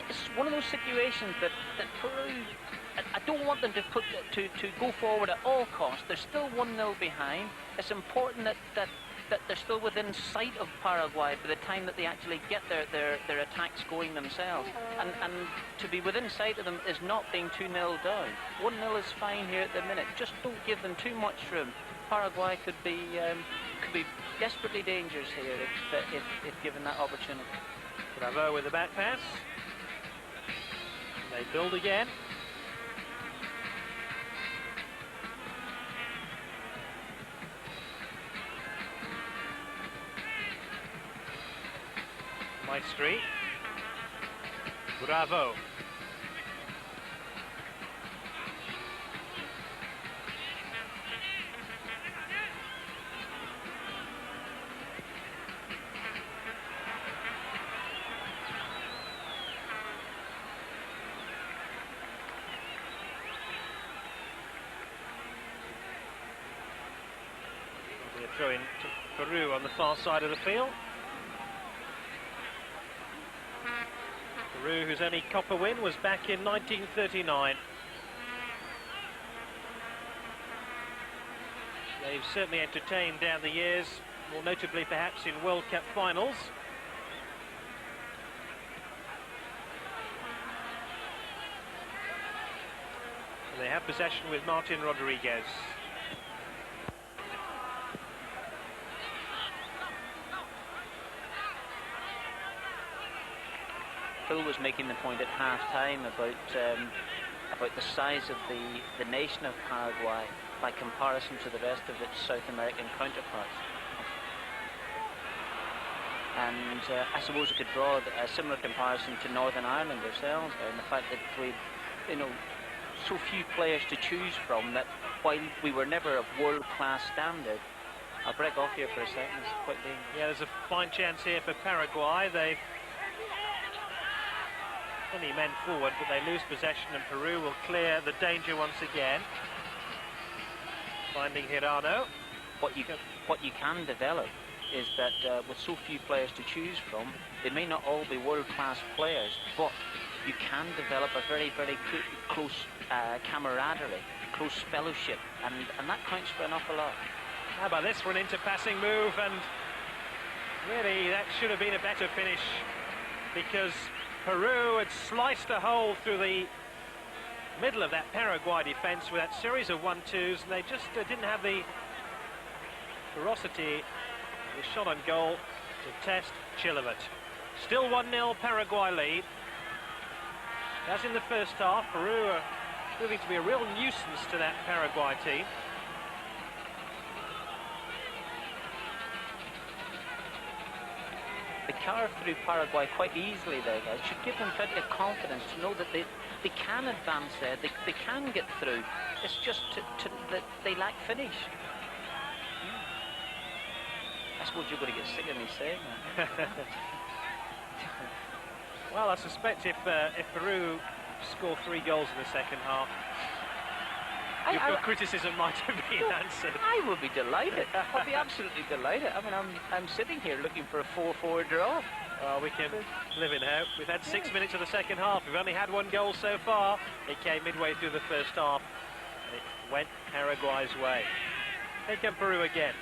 It's one of those situations that Peru, I don't want them to go forward at all costs. They're still 1-0 behind. It's important that they're still within sight of Paraguay by the time that they actually get their attacks going themselves. And to be within sight of them is not being 2-0 down. 1-0 is fine here at the minute. Just don't give them too much room. Paraguay could be desperately dangerous here if given that opportunity. Bravo with the back pass. They build again. Maestri. Bravo. Throw in to Peru on the far side of the field. Peru, whose only Copa win was back in 1939. They've certainly entertained down the years, more notably perhaps in World Cup finals. And they have possession with Martin Rodriguez. Phil was making the point at half-time about the size of the nation of Paraguay by comparison to the rest of its South American counterparts. And I suppose we could draw a similar comparison to Northern Ireland ourselves, and the fact that we, so few players to choose from, that while we were never of world-class standard. I'll break off here for a second. It's quite dangerous. Yeah, there's a fine chance here for Paraguay. They've plenty men forward, but they lose possession, and Peru will clear the danger once again. Finding Hirano. What you can develop is that with so few players to choose from, they may not all be world-class players, but you can develop a very, very close camaraderie, close fellowship, and that counts for an awful lot. How about this for an inter-passing move, and really that should have been a better finish, because Peru had sliced a hole through the middle of that Paraguay defence with that series of 1-2s, and they just didn't have the ferocity, the shot on goal to test Chilavert. Still 1-0 Paraguay lead. As in the first half, Peru are proving to be a real nuisance to that Paraguay team. They carved through Paraguay quite easily there, guys. Should give them plenty of confidence to know that they can advance there, they can get through. It's just that they lack finish. I suppose you're going to get sick of me saying that. Well, I suspect if Peru score 3 goals in the second half, your criticism might have been answered. I will be delighted. I'll be absolutely delighted. I mean, I'm sitting here looking for a 4-4 draw. Well, we can live in hope. We've had 6 minutes of the second half. We've only had 1 goal so far. It came midway through the first half. And it went Paraguay's way. Here come Peru again.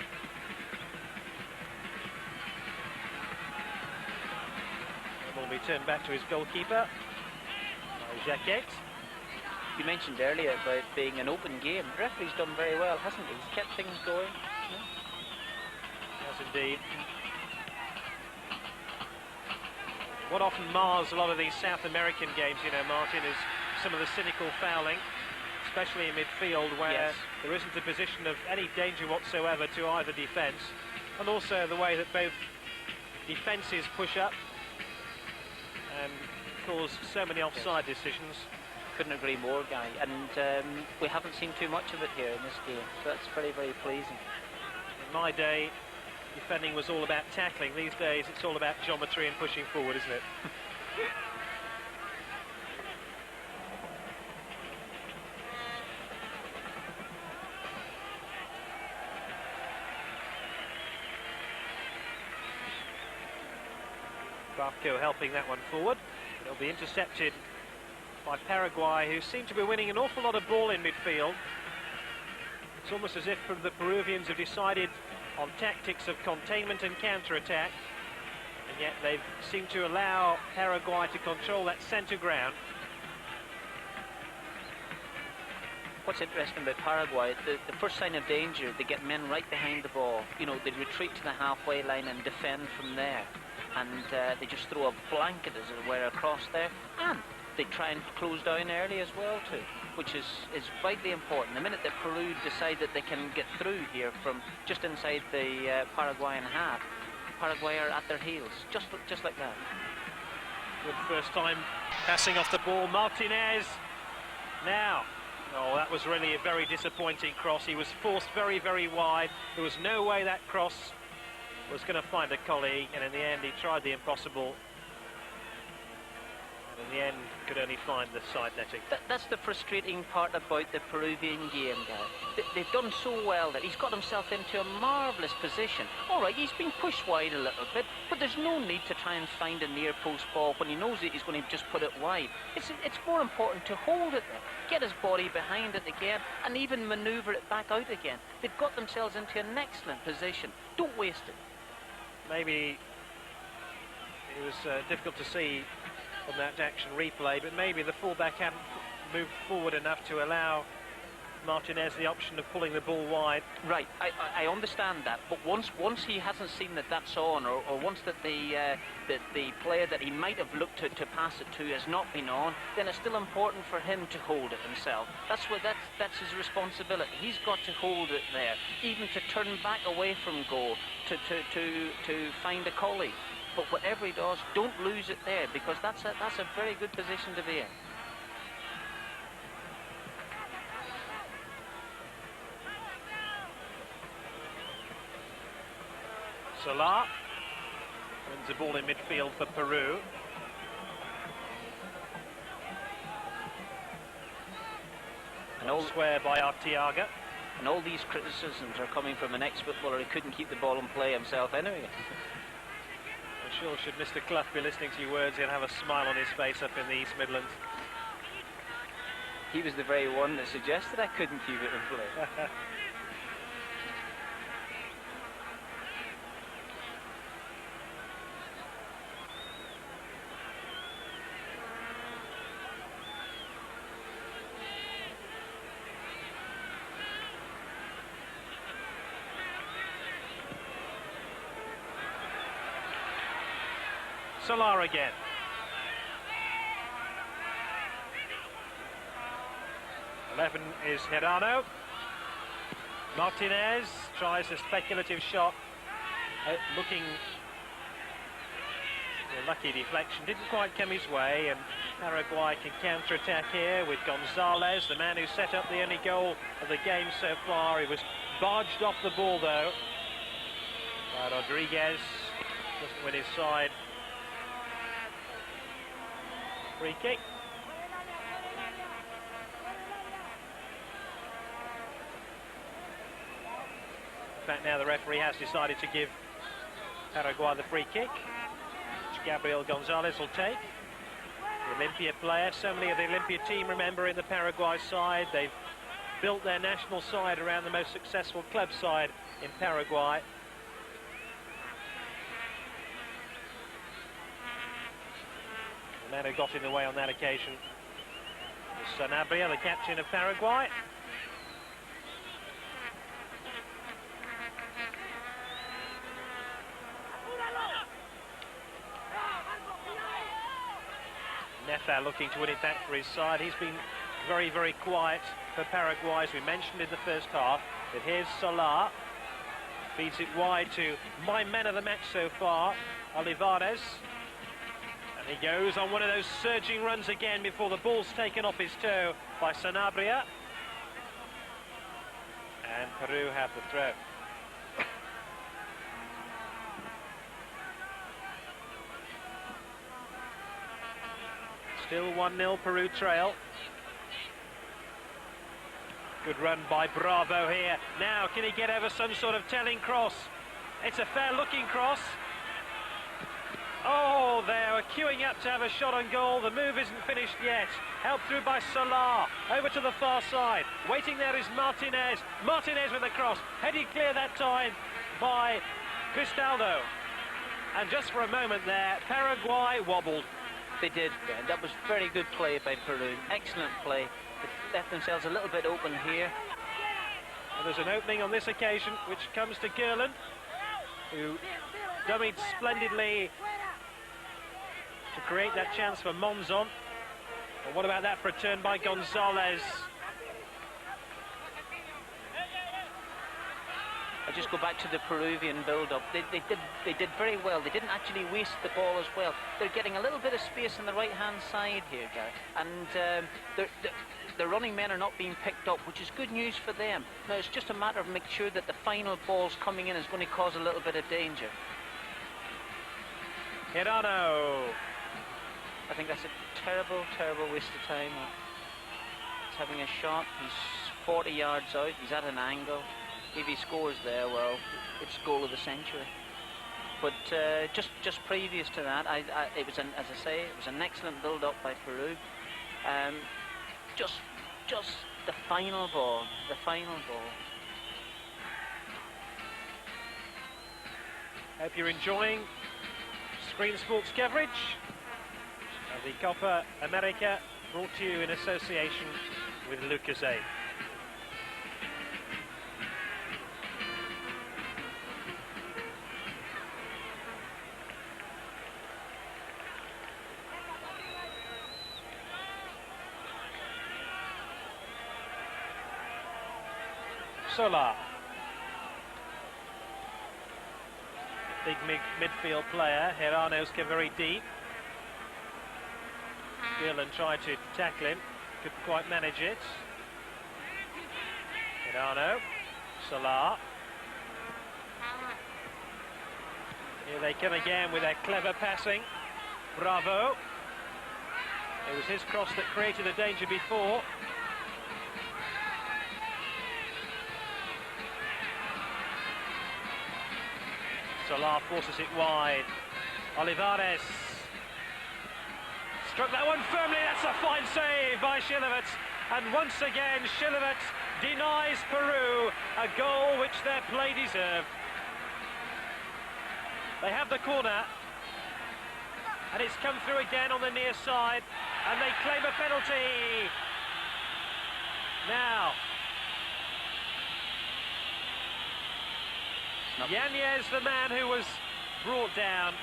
And will be turned back to his goalkeeper, Jacquet. You mentioned earlier about being an open game. The referee's done very well, hasn't he? He's kept things going. Yes, indeed. What often mars a lot of these South American games, you know, Martin, is some of the cynical fouling, especially in midfield, where there isn't a position of any danger whatsoever to either defence, and also the way that both defences push up and cause so many offside decisions. Couldn't agree more, Guy. And we haven't seen too much of it here in this game, so that's very, very pleasing. In my day, defending was all about tackling. These days, it's all about geometry and pushing forward, isn't it? Barco helping that one forward. It'll be intercepted by Paraguay, who seem to be winning an awful lot of ball in midfield. It's almost as if the Peruvians have decided on tactics of containment and counter-attack, and yet they seem to allow Paraguay to control that centre ground. What's interesting about Paraguay, the first sign of danger, they get men right behind the ball. You know, they retreat to the halfway line and defend from there. And they just throw a blanket, as it were, across there. And they try and close down early as well, too, which is vitally important. The minute that Peru decide that they can get through here from just inside the Paraguayan half, Paraguay are at their heels, just like that. Good first time passing off the ball, Martinez. Now, oh, that was really a very disappointing cross. He was forced very, very wide. There was no way that cross was going to find a colleague, and in the end he tried the impossible. And in the end, could only find the side netting. That's the frustrating part about the Peruvian game, guys. They've done so well that he's got himself into a marvellous position. All right, he's been pushed wide a little bit, but there's no need to try and find a near post ball when he knows that he's going to just put it wide. It's more important to hold it there, get his body behind it again, and even manoeuvre it back out again. They've got themselves into an excellent position. Don't waste it. Maybe it was difficult to see on that action replay, but maybe the fullback hadn't moved forward enough to allow Martinez the option of pulling the ball wide. Right, I understand that, but once he hasn't seen that that's on, or once that the player that he might have looked to pass it to has not been on, then it's still important for him to hold it himself. That's his responsibility. He's got to hold it there, even to turn back away from goal, to find a colleague. But whatever he does, don't lose it there, because that's a very good position to be in. Salah wins the ball in midfield for Peru. And all square by Arteaga. And all these criticisms are coming from an ex-footballer who couldn't keep the ball in play himself anyway. I'm sure should Mr. Clough be listening to your words, he'll have a smile on his face up in the East Midlands. He was the very one that suggested I couldn't keep it in play. Salah again. '11 is Hirano. Martinez tries a speculative shot, looking for a lucky deflection. Didn't quite come his way, and Paraguay can counter-attack here with Gonzalez, the man who set up the only goal of the game so far. He was barged off the ball, though, by Rodriguez. Doesn't win his side. Free kick. In fact, now the referee has decided to give Paraguay the free kick, which Gabriel Gonzalez will take. The Olympia player, so many of the Olympia team, remember, in the Paraguay side. They've built their national side around the most successful club side in Paraguay. The man who got in the way on that occasion was Sanabria, the captain of Paraguay. Nefa looking to win it back for his side. He's been very, very quiet for Paraguay, as we mentioned in the first half. But here's Salah. Feeds it wide to my man of the match so far, Olivares. And he goes on one of those surging runs again before the ball's taken off his toe by Sanabria. And Peru have the throw. Still 1-0 Peru trail. Good run by Bravo here. Now, can he get over some sort of telling cross? It's a fair-looking cross. Oh, they are queuing up to have a shot on goal. The move isn't finished yet. Helped through by Salah. Over to the far side. Waiting there is Martinez. Martinez with the cross. Headed clear that time by Cristaldo. And just for a moment there, Paraguay wobbled. They did. Yeah, that was very good play by Peru. Excellent play. They left themselves a little bit open here. And there's an opening on this occasion, which comes to Gerland, who dummied splendidly to create that chance for Monzon. And what about that for a turn by Gonzalez? I just go back to the Peruvian build-up. They did very well. They didn't actually waste the ball as well. They're getting a little bit of space on the right-hand side here, Gary. And the running men are not being picked up, which is good news for them. Now, it's just a matter of making sure that the final ball's coming in is going to cause a little bit of danger. Hirano. I think that's a terrible, terrible waste of time. He's having a shot. He's 40 yards out. He's at an angle. If he scores there, well, it's goal of the century. But just previous to that, it was as I say, it was an excellent build-up by Peru. Just the final ball, Hope you're enjoying Screen Sports coverage of the Copa América, brought to you in association with Lucasade. Sola, big midfield player. Hirano's come very deep. Gillen tried to tackle him, couldn't quite manage it. Hirano, Sola. Here they come again with their clever passing. Bravo. It was his cross that created the danger before. Salah forces it wide. Olivares struck that one firmly. That's a fine save by Shilevert. And once again, Shilevert denies Peru a goal which their play deserved. They have the corner, and it's come through again on the near side, and they claim a penalty. Now, Yanez, the man who was brought down,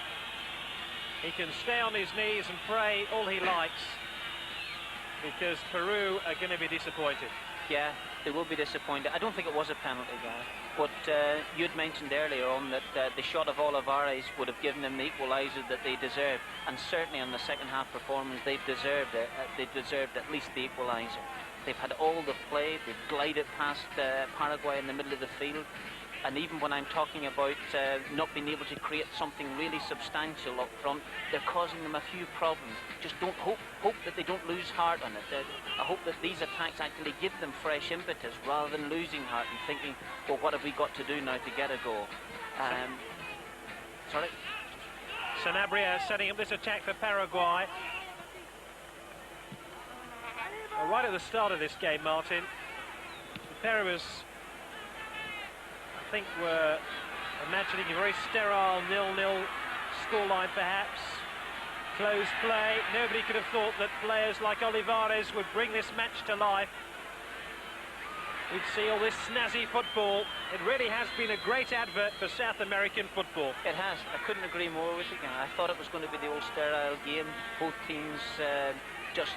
he can stay on his knees and pray all he likes, because Peru are going to be disappointed. Yeah, they will be disappointed. I don't think it was a penalty, guy. But you'd mentioned earlier on that the shot of Olivares would have given them the equaliser that they deserved, and certainly on the second half performance they've deserved it. They deserved at least the equaliser. They've had all the play. They've glided past Paraguay in the middle of the field. And even when I'm talking about not being able to create something really substantial up front, they're causing them a few problems. Just don't hope that they don't lose heart on it. I hope that these attacks actually give them fresh impetus rather than losing heart and thinking, well, what have we got to do now to get a goal? Sorry? Sanabria setting up this attack for Paraguay. Well, right at the start of this game, Martin, the Peruvians, I think, were imagining a very sterile 0-0 scoreline perhaps. Close play. Nobody could have thought that players like Olivares would bring this match to life. We'd see all this snazzy football. It really has been a great advert for South American football. It has. I couldn't agree more with you. I thought it was going to be the old sterile game. Both teams just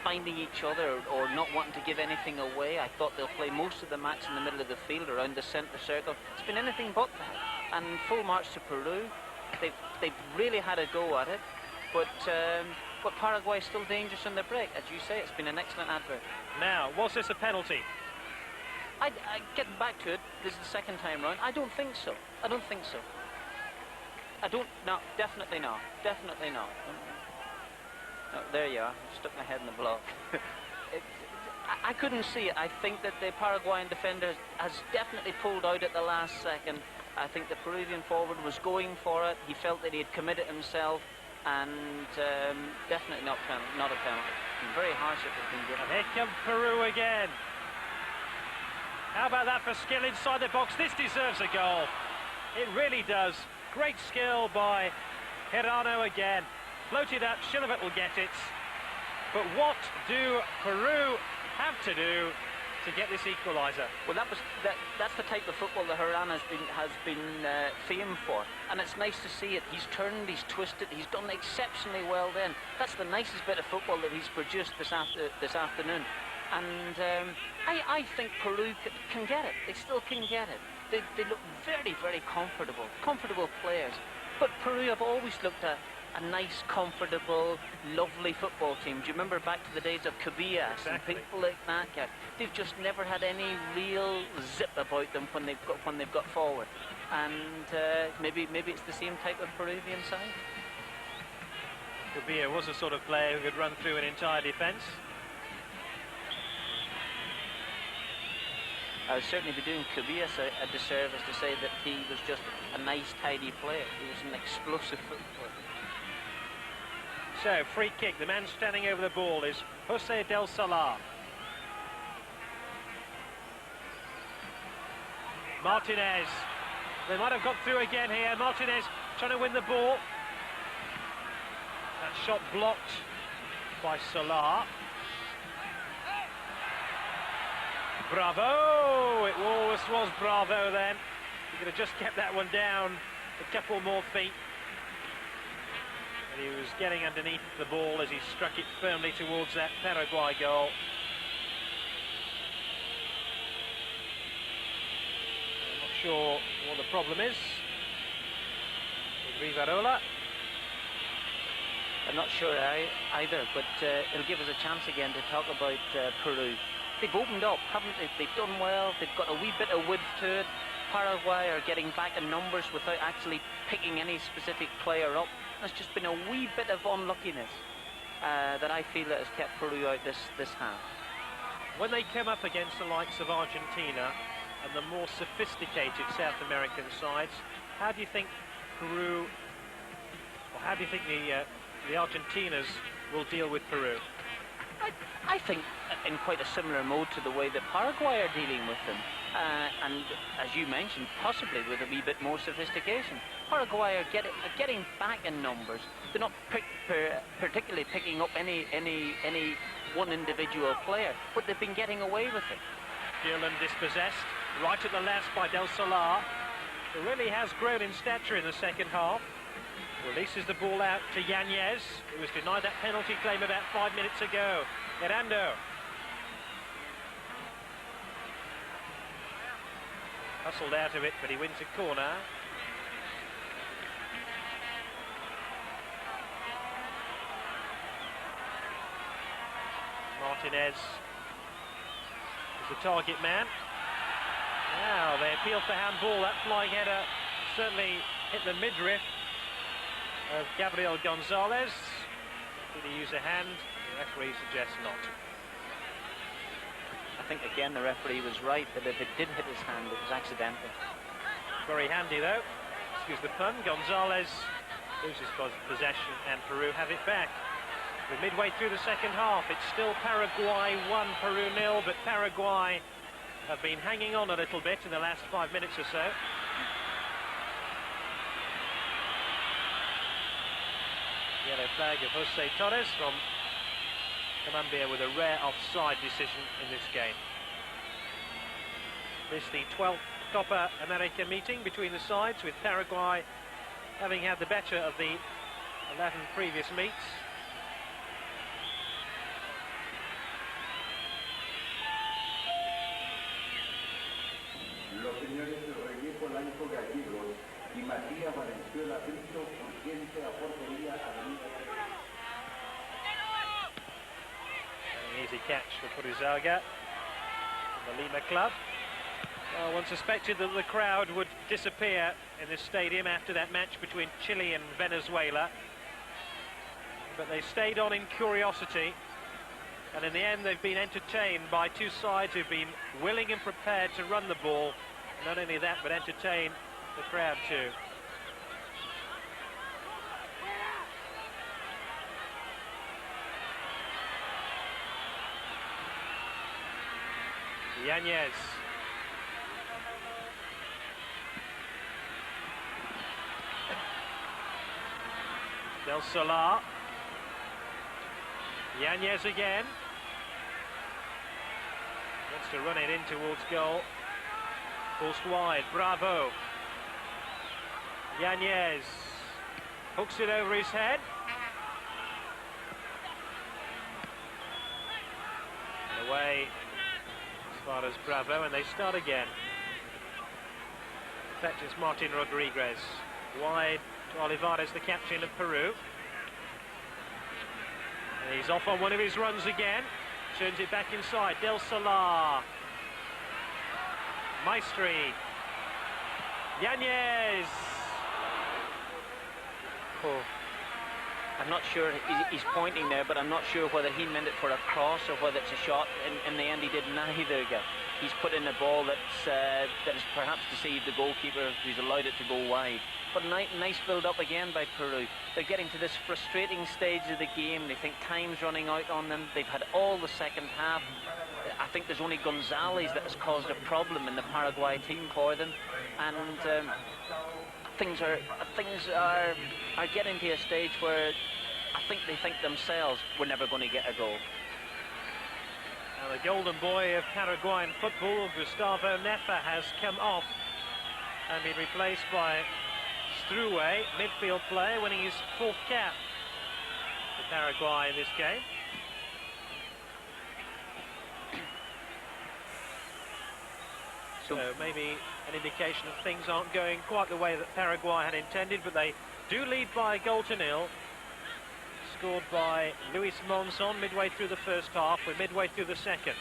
finding each other or not wanting to give anything away. I thought they'll play most of the match in the middle of the field around the centre circle. It's been anything but that. And full march to Peru. They've really had a go at it, but Paraguay is still dangerous on the break. As you say, it's been an excellent advert. Now, was this a penalty? I getting back to it, this is the second time round. I don't think so. I don't think so. No, definitely not. Definitely not. Oh, there you are. Stuck my head in the block. I couldn't see it. I think that the Paraguayan defender has definitely pulled out at the last second. I think the Peruvian forward was going for it. He felt that he had committed himself, and definitely not a penalty. Very harsh if it's been given. Here comes Peru again. How about that for skill inside the box? This deserves a goal. It really does. Great skill by Hirano again. Floated up, Shilovat will get it. But what do Peru have to do to get this equaliser? Well, that's the type of football that Hirano has been famed for, and it's nice to see it. He's turned, he's twisted, he's done exceptionally well. Then that's the nicest bit of football that he's produced this afternoon, and I think Peru can get it. They still can get it. They look very, very comfortable players. But Peru have always looked at a nice, comfortable, lovely football team. Do you remember back to the days of Cabillas and people like that? Yeah. They've just never had any real zip about them when they've got forward. And maybe it's the same type of Peruvian side. Cabillas was a sort of player who could run through an entire defence. I would certainly be doing Cabillas a disservice to say that he was just a nice, tidy player. He was an explosive footballer. So, free kick. The man standing over the ball is Jose del Solar. Martinez. They might have got through again here. Martinez trying to win the ball. That shot blocked by Solar. Bravo! It always was bravo then. He could have just kept that one down a couple more feet. But he was getting underneath the ball as he struck it firmly towards that Paraguay goal. I'm not sure what the problem is with Rivarola. I'm not sure either, but it'll give us a chance again to talk about Peru. They've opened up, haven't they? They've done well. They've got a wee bit of width to it. Paraguay are getting back in numbers without actually picking any specific player up. There's just been a wee bit of unluckiness that I feel that has kept Peru out this half. When they come up against the likes of Argentina and the more sophisticated South American sides, how do you think Peru, or how do you think the Argentinas will deal with Peru? I think in quite a similar mode to the way that Paraguay are dealing with them. And as you mentioned, possibly with a wee bit more sophistication. Paraguay are getting back in numbers. They're not particularly picking up any one individual player, but they've been getting away with it. Gillen dispossessed, right at the last by Del Solar, who really has grown in stature in the second half. Releases the ball out to Yanez, who was denied that penalty claim about 5 minutes ago. Mirando. Hustled out of it, but he wins a corner. Martinez is the target man. Now they appeal for handball. That flying header certainly hit the midriff of Gabriel Gonzalez. Did he use a hand? The referee suggests not. I think again the referee was right that if it did hit his hand, it was accidental. Very handy though. Excuse the pun. Gonzalez loses possession and Peru have it back. We're midway through the second half. It's still Paraguay 1, Peru 0, but Paraguay have been hanging on a little bit in the last 5 minutes or so. Yellow flag of Jose Torres from Colombia with a rare offside decision in this game. This is the 12th Copa America meeting between the sides, with Paraguay having had the better of the 11 previous meets. Los señores Reyes Polanco Gallegos y Matías Valenzuela Brito, urgente a portería Avenida. An easy catch for Puruzaga from the Lima club. Well, one suspected that the crowd would disappear in this stadium after that match between Chile and Venezuela, but they stayed on in curiosity, and in the end they've been entertained by two sides who've been willing and prepared to run the ball. Not only that, but entertain the crowd too. Yanez. Del Solar. Yanez again. Wants to run it in towards goal. Forced wide, Bravo. Yanez hooks it over his head. And away as far as Bravo, and they start again. In fact, it's Martin Rodriguez. Wide to Olivares, the captain of Peru. And he's off on one of his runs again. Turns it back inside. Del Solar. Maestri. Yanez. Oh. I'm not sure, he's pointing there, but I'm not sure whether he meant it for a cross or whether it's a shot. In the end, he did neither. He's put in a ball that has perhaps deceived the goalkeeper, who's allowed it to go wide. But nice build-up again by Peru. They're getting to this frustrating stage of the game. They think time's running out on them. They've had all the second half. I think there's only Gonzalez that has caused a problem in the Paraguay team for them. And things are getting to a stage where I think they think themselves we're never going to get a goal. Now the golden boy of Paraguayan football, Gustavo Nefa, has come off and been replaced by Struwe, midfield player, winning his 4th cap for Paraguay in this game. So maybe an indication of things aren't going quite the way that Paraguay had intended, but they do lead by a goal to nil. Scored by Luis Monzon midway through the first half. We're midway through the second.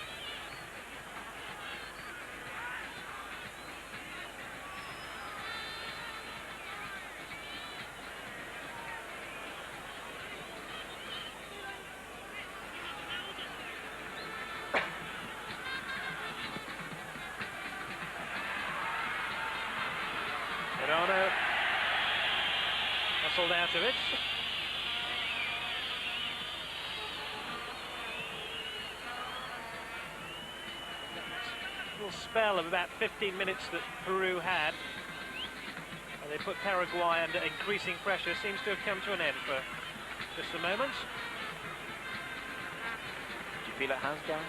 Hustled out of it. A little spell of about 15 minutes that Peru had, and they put Paraguay under increasing pressure, seems to have come to an end for just a moment. Do you feel it has done?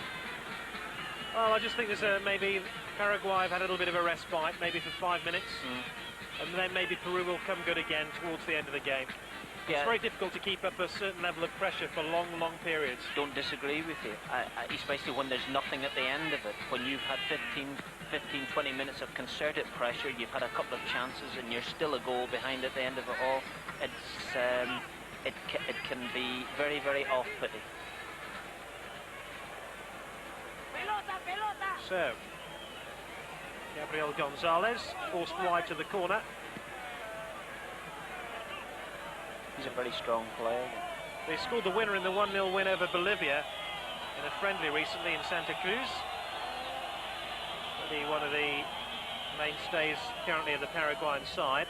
Well, I just think there's maybe Paraguay have had a little bit of a respite, maybe for 5 minutes. And then maybe Peru will come good again towards the end of the game. Yeah. It's very difficult to keep up a certain level of pressure for long periods. Don't disagree with you, especially when there's nothing at the end of it. When you've had 15-20 minutes of concerted pressure, you've had a couple of chances and you're still a goal behind at the end of it all. It can be very, very off-putting. So, Gabriel Gonzalez, forced wide to the corner. He's a very strong player. They scored the winner in the 1-0 win over Bolivia in a friendly recently in Santa Cruz. Really one of the mainstays currently of the Paraguayan side.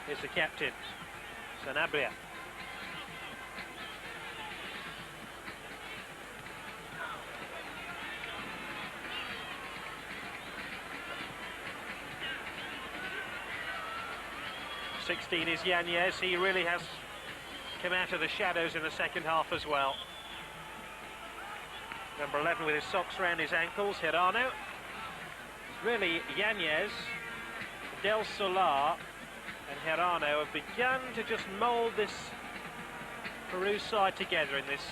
Here's the captain, Sanabria. '16 is Yanez. He really has come out of the shadows in the second half as well. Number 11 with his socks round his ankles, Hirano. Really, Yanez, Del Solar and Hirano have begun to just mould this Peru side together in this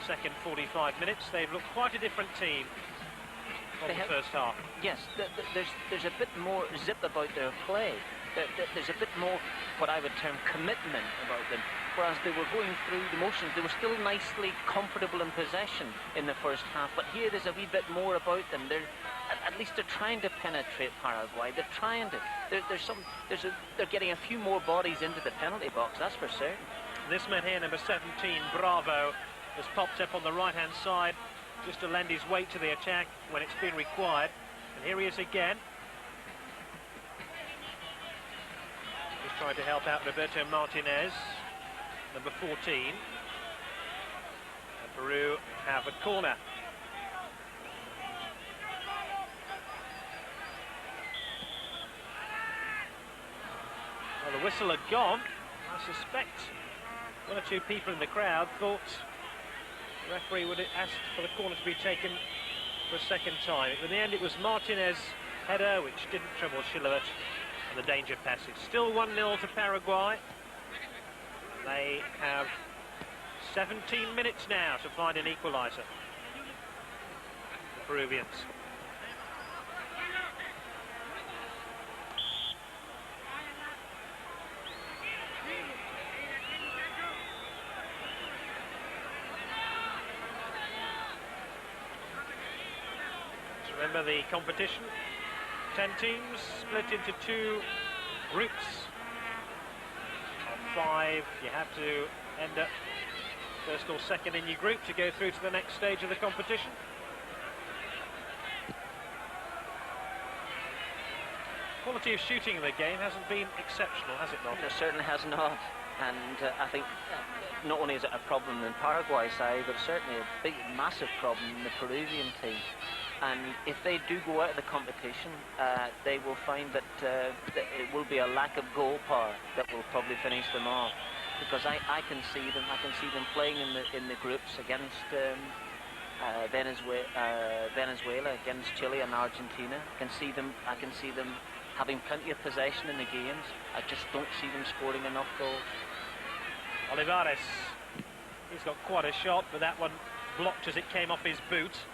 second 45 minutes. They've looked quite a different team from the first half. Yes, there's a bit more zip about their play. There's a bit more, what I would term, commitment about them. Whereas they were going through the motions, they were still nicely comfortable in possession in the first half. But here there's a wee bit more about them. At least they're trying to penetrate Paraguay. They're trying to. They're getting a few more bodies into the penalty box. That's for certain. This man here, number 17, Bravo, has popped up on the right-hand side just to lend his weight to the attack when it's been required. And here he is again. Just trying to help out Roberto Martinez, number 14. And Peru have a corner. Well, the whistle had gone. I suspect one or two people in the crowd thought the referee would have asked for the corner to be taken for a second time. In the end, it was Martinez' header which didn't trouble Chilevert, and the danger passes. Still 1-0 to Paraguay. They have 17 minutes now to find an equaliser. The Peruvians. Remember the competition, 10 teams split into 2 groups of 5. You have to end up first or second in your group to go through to the next stage of the competition. Quality of shooting in the game hasn't been exceptional, has it not? It certainly has not, and I think not only is it a problem in Paraguay's side, but certainly a big, massive problem in the Peruvian team. And if they do go out of the competition, they will find that it will be a lack of goal power that will probably finish them off. Because I can see them playing in the groups against Venezuela, against Chile and Argentina. I can see them having plenty of possession in the games. I just don't see them scoring enough goals. Olivares, he's got quite a shot, but that one blocked as it came off his boot.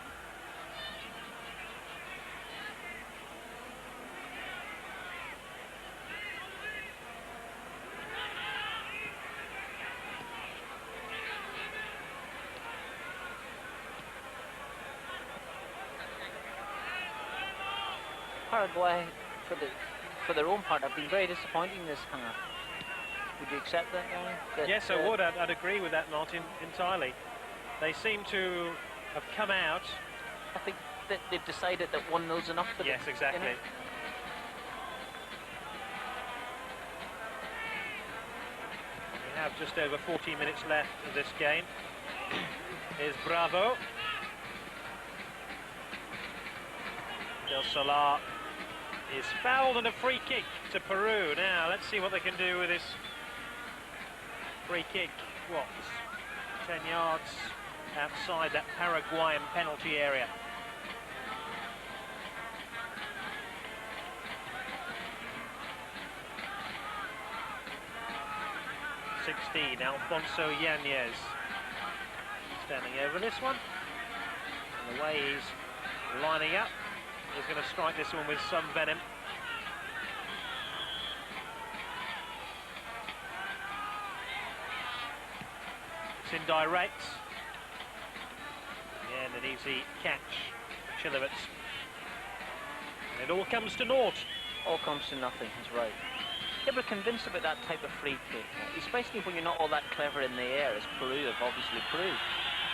Paraguay, for their own part, have been very disappointing this half. Would you accept that, Alan? Yes, I would. I'd agree with that, Martin, entirely. They seem to have come out. I think that they've decided that 1-0's enough for them. Yes, exactly. You know? We have just over 40 minutes left of this game. Here's Bravo. Del Solar is fouled and a free kick to Peru. Now, let's see what they can do with this free kick. What? 10 yards outside that Paraguayan penalty area. Alfonso Yanez standing over this one. And the way he's lining up, he's going to strike this one with some venom. It's indirect. And an easy catch, Chilowitz. It all comes to naught. All comes to nothing, he's right. Yeah, but convinced about that type of free kick, especially when you're not all that clever in the air, as Peru have obviously proved.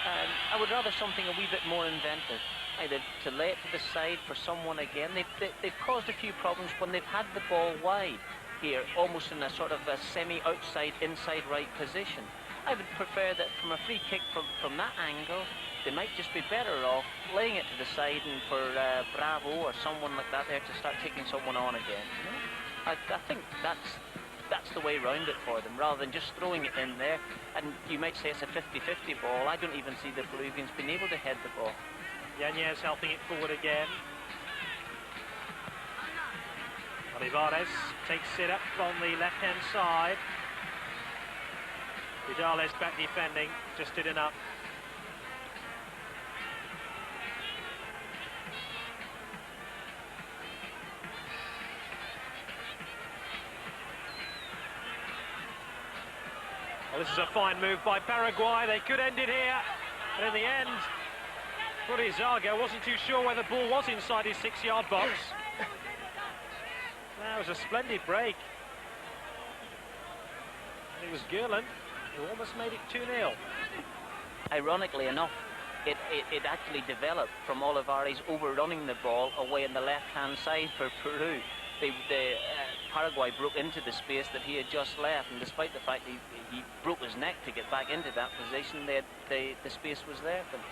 I would rather something a wee bit more inventive. Either to lay it to the side for someone again. They've caused a few problems when they've had the ball wide here, almost in a sort of a semi-outside, inside right position. I would prefer that from a free kick from that angle, they might just be better off laying it to the side and for Bravo or someone like that there to start taking someone on again. You know? I think that's the way round it for them, rather than just throwing it in there. And you might say it's a 50-50 ball. I don't even see the Peruvians being able to head the ball. Yanez helping it forward again. Olivares takes it up on the left-hand side. Vidales back defending, just did enough. Well, this is a fine move by Paraguay. They could end it here, but in the end, Zaga wasn't too sure where the ball was inside his 6-yard box. That was a splendid break. It was Gerland who almost made it 2-0. Ironically enough, it actually developed from Olivares overrunning the ball away on the left-hand side for Peru. Paraguay broke into the space that he had just left, and despite the fact he broke his neck to get back into that position, the space was there for them.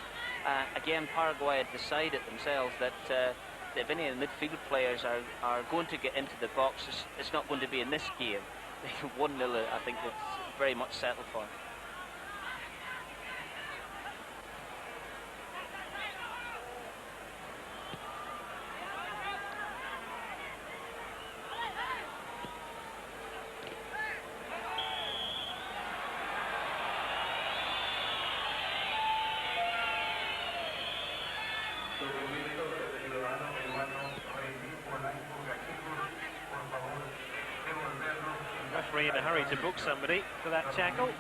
Again, Paraguay had decided themselves that if any of the midfield players are going to get into the box, it's not going to be in this game. 1-0, I think it's very much settled for. Referee in a hurry to book somebody for that tackle. In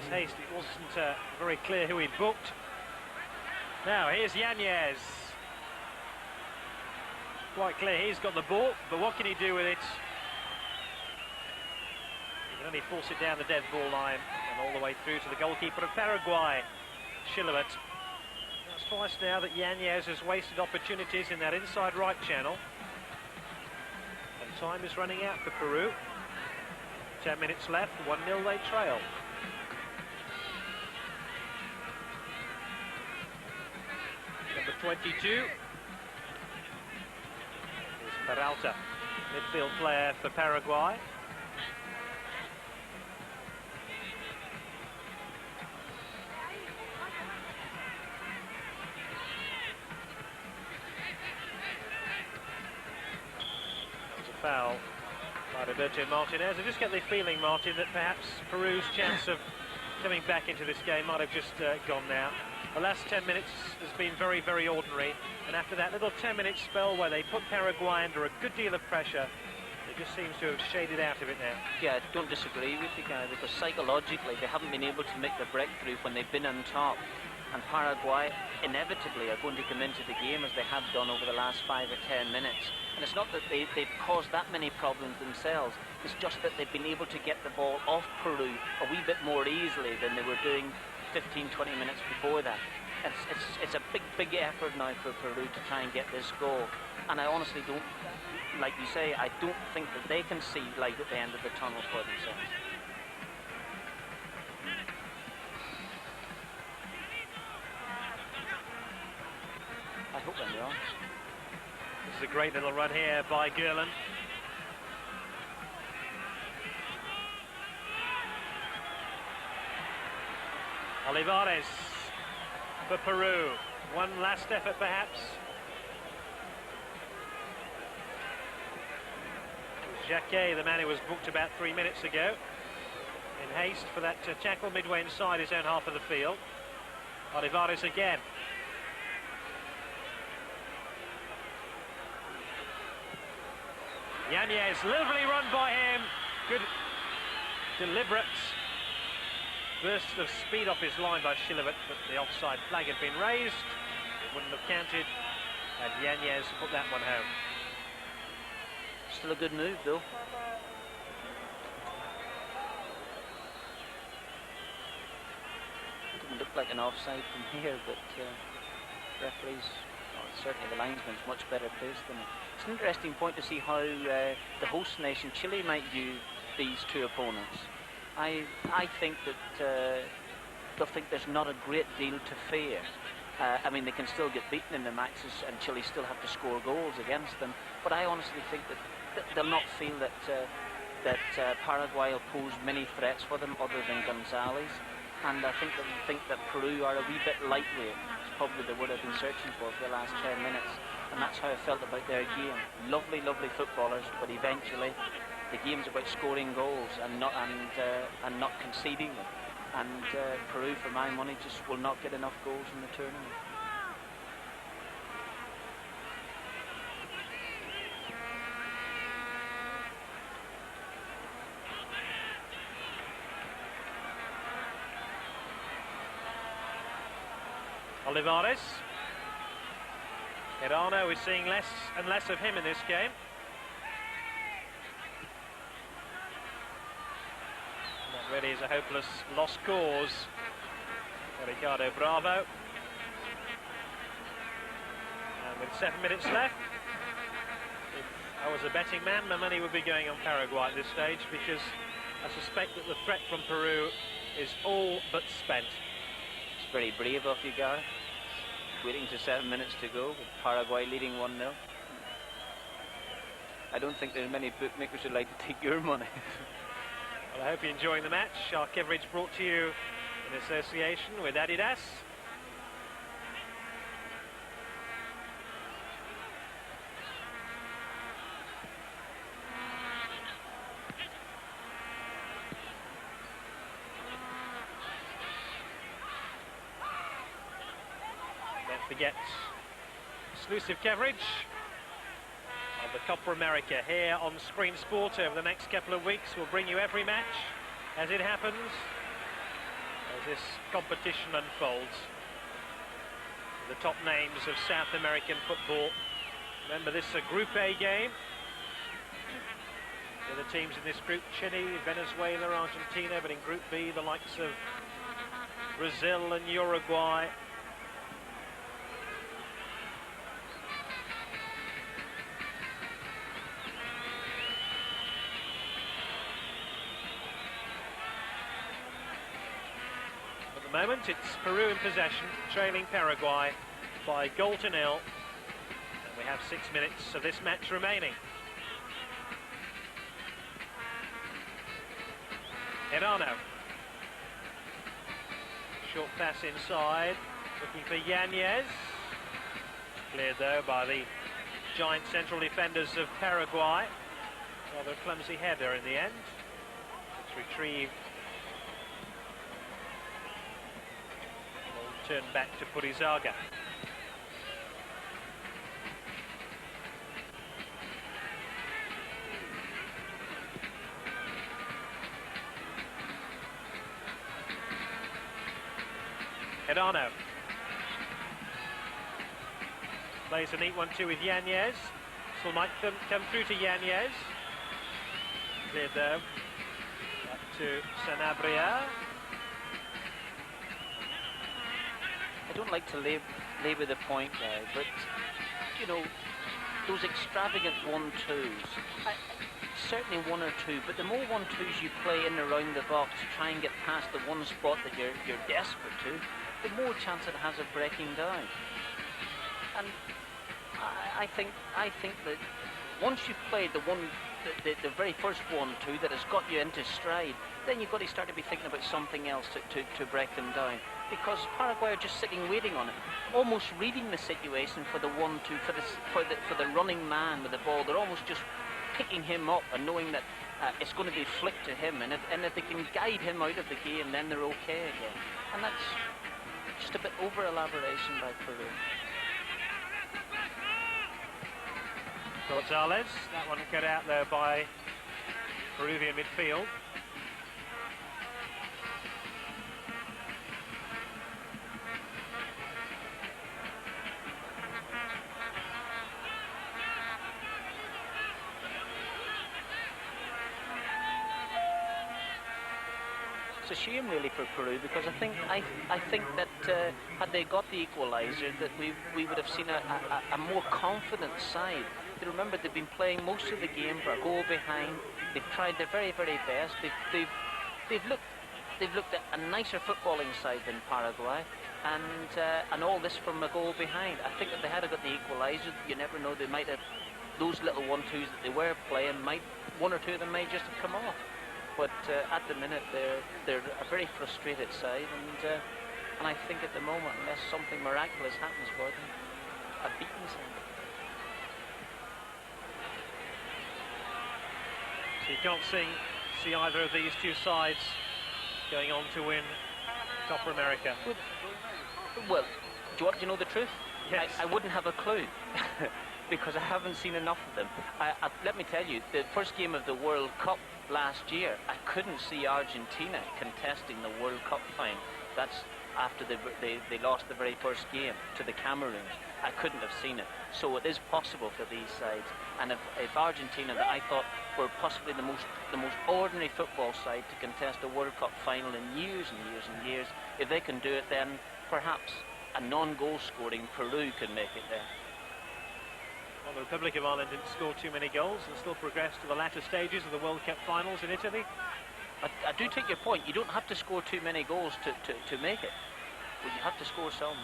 his haste, it wasn't very clear who he booked. Now, here's Yanez. Quite clear he's got the ball, but what can he do with it? He can only force it down the dead ball line and all the way through to the goalkeeper of Paraguay, Chilowitz. That's twice now that Yanez has wasted opportunities in that inside right channel. Time is running out for Peru. 10 minutes left, 1-0 they trail. Number 22 is Peralta, midfield player for Paraguay. Foul by Roberto Martinez. I just get the feeling, Martin, that perhaps Peru's chance of coming back into this game might have just gone now. The last 10 minutes has been very, very ordinary, and after that little 10-minute spell where they put Paraguay under a good deal of pressure, it just seems to have shaded out of it now. Yeah, I don't disagree with you, guys, because psychologically they haven't been able to make the breakthrough when they've been on top. And Paraguay inevitably are going to come into the game as they have done over the last 5 or 10 minutes. And it's not that they've caused that many problems themselves, it's just that they've been able to get the ball off Peru a wee bit more easily than they were doing 15, 20 minutes before that. It's a big effort now for Peru to try and get this goal. And I honestly don't, like you say, I don't think that they can see light at the end of the tunnel for themselves. I hope I'm wrong. This is a great little run here by Gerland. Olivares for Peru. One last effort perhaps. Jacquet, the man who was booked about 3 minutes ago, in haste for that tackle midway inside his own half of the field. Olivares again. Yanez, lovely run by him. Good, deliberate burst of speed off his line by Shilevit, but the offside flag had been raised. It wouldn't have counted, and Yanez put that one home. Still a good move, though. Didn't look like an offside from here, but referees, certainly the linesman's much better placed than it. It's an interesting point to see how the host nation, Chile, might view these two opponents. I think that they'll think there's not a great deal to fear. I mean, they can still get beaten in the matches, and Chile still have to score goals against them. But I honestly think that they'll not feel that Paraguay will pose many threats for them other than Gonzalez. And I think they'll think that Peru are a wee bit lightweight. It's probably the word I've been searching for the last 10 minutes. And that's how I felt about their game. Lovely, lovely footballers, but eventually the game's about scoring goals and not conceding them. And Peru, for my money, just will not get enough goals in the tournament. Olivares. Hirano is seeing less and less of him in this game. And that really is a hopeless lost cause for Ricardo Bravo. And with 7 minutes left, if I was a betting man, my money would be going on Paraguay at this stage, because I suspect that the threat from Peru is all but spent. It's very brave of you, Gary. Waiting to 7 minutes to go, with Paraguay leading 1-0. I don't think there's many bookmakers who'd like to take your money. Well, I hope you're enjoying the match. Our coverage brought to you in association with Adidas. Forget exclusive coverage of the Copa America here on Screen Sport over the next couple of weeks. We'll bring you every match as it happens, as this competition unfolds. The top names of South American football. Remember, this is a Group A game. The other teams in this group: Chile, Venezuela, Argentina, but in Group B, the likes of Brazil and Uruguay. At the moment, it's Peru in possession, trailing Paraguay by a goal to nil. And we have 6 minutes of this match remaining. Hirano. Short pass inside, looking for Yanez. Cleared though by the giant central defenders of Paraguay. Rather a clumsy header in the end. It's retrieved. Turn back to Purizaga. Hirano plays a neat 1-2 with Yanez. Still might come through to Yanez. Cleared though. Back to Sanabria. I don't like to labour the point now, but, you know, those extravagant 1-2s, certainly 1 or 2, but the more 1-2s you play in and around the box to try and get past the one spot that you're desperate to, the more chance it has of breaking down. And I think that once you've played the very first 1-2 that has got you into stride, then you've got to start to be thinking about something else to break them down. Because Paraguay are just sitting waiting on it, almost reading the situation for the 1-2, for the running man with the ball. They're almost just picking him up and knowing that it's going to be flicked to him, and if they can guide him out of the game, then they're okay again. And that's just a bit over elaboration by Peru. Gonzalez, that one cut out there by Peruvian midfield. it's a shame really for Peru, because I think that had they got the equaliser, that we would have seen a more confident side. Remember, they've been playing most of the game for a goal behind. They've tried their very, very best. They've looked at a nicer footballing side than Paraguay, and all this from a goal behind. I think if they had got the equaliser, you never know, they might have, those little 1-2s that they were playing, one or two of them may just have come off. But at the minute, they're a very frustrated side, and I think at the moment, unless something miraculous happens for them, a beaten side. So you can't see either of these two sides going on to win Copa America. Well, do you want to know the truth? Yes. I wouldn't have a clue. Because I haven't seen enough of them. Let me tell you, the first game of the World Cup last year, I couldn't see Argentina contesting the World Cup final. That's after they lost the very first game to the Cameroons. I couldn't have seen it. So it is possible for these sides. And if Argentina, that I thought were possibly the most ordinary football side to contest a World Cup final in years and years and years, if they can do it, then perhaps a non-goal scoring Peru can make it there. Well, the Republic of Ireland didn't score too many goals and still progressed to the latter stages of the World Cup finals in Italy. I do take your point. You don't have to score too many goals to make it, but you have to score some.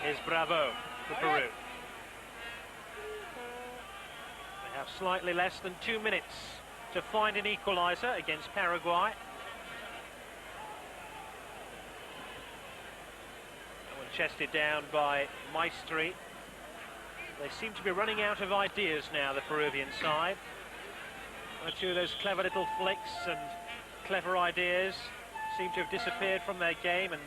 Here's Bravo for Peru. They have slightly less than 2 minutes to find an equaliser against Paraguay. Chested down by Maestri. They seem to be running out of ideas now, the Peruvian side. One or two of those clever little flicks and clever ideas seem to have disappeared from their game, and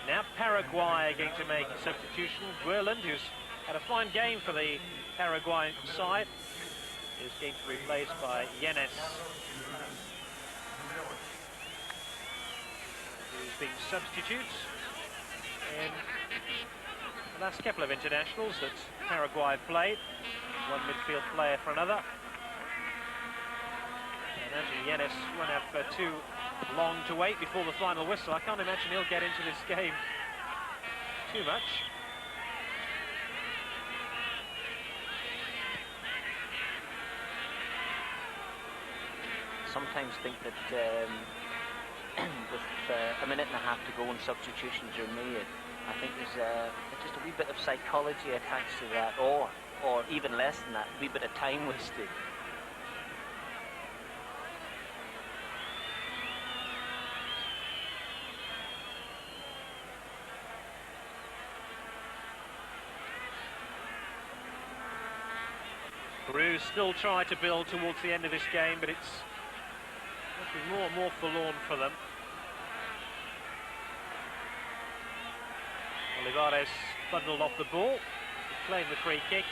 now Paraguay are going to make a substitution. Guerland, who's had a fine game for the Paraguayan side, is going to be replaced by Yenes, who's been substitutes in the last couple of internationals that Paraguay have played. One midfield player for another. And Anthony Yenes won't have too long to wait before the final whistle. I can't imagine he'll get into this game too much. Sometimes think that with a minute and a half to go and substitutions are made, I think there's just a wee bit of psychology attached to that, or even less than that, a wee bit of time wasted. Peru still try to build towards the end of this game, but it's looking more and more forlorn for them. Olivares bundled off the ball, claimed the free kick.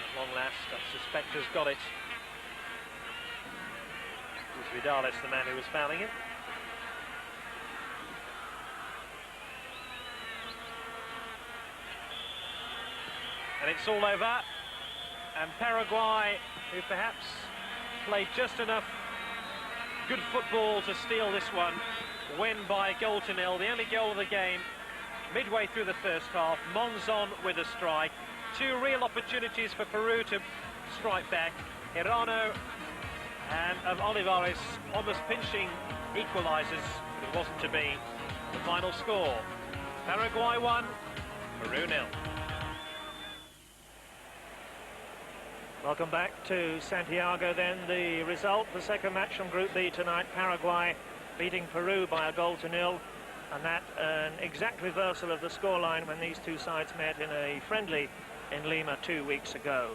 At long last, I suspect has got it. It was Vidales, the man who was fouling it. And it's all over. And Paraguay, who perhaps played just enough good football to steal this one, win by a goal to nil. The only goal of the game. Midway through the first half, Monzon with a strike. Two real opportunities for Peru to strike back. Hirano and Olivares almost pinching equalisers, but it wasn't to be. The final score, Paraguay 1, Peru 0. Welcome back to Santiago then. The result, the second match from Group B tonight, Paraguay beating Peru by a goal to nil. And that an exact reversal of the scoreline when these two sides met in a friendly in Lima 2 weeks ago.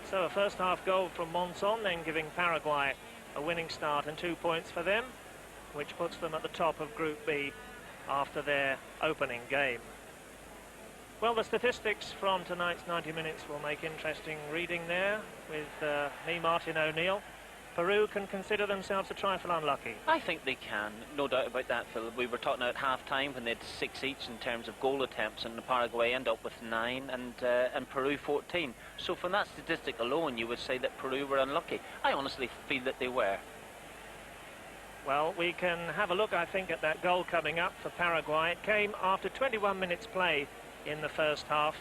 So a first half goal from Monzon, then giving Paraguay a winning start and 2 points for them, which puts them at the top of Group B after their opening game. Well, the statistics from tonight's 90 minutes will make interesting reading there with me, Martin O'Neill. Peru can consider themselves a trifle unlucky. I think they can, no doubt about that, Phil. We were talking at half-time when they had 6 each in terms of goal attempts, and Paraguay end up with 9 and Peru 14. So from that statistic alone, you would say that Peru were unlucky. I honestly feel that they were. Well, we can have a look, I think, at that goal coming up for Paraguay. It came after 21 minutes play in the first half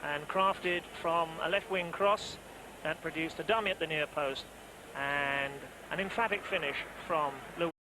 and crafted from a left-wing cross that produced a dummy at the near post and an emphatic finish from Luis.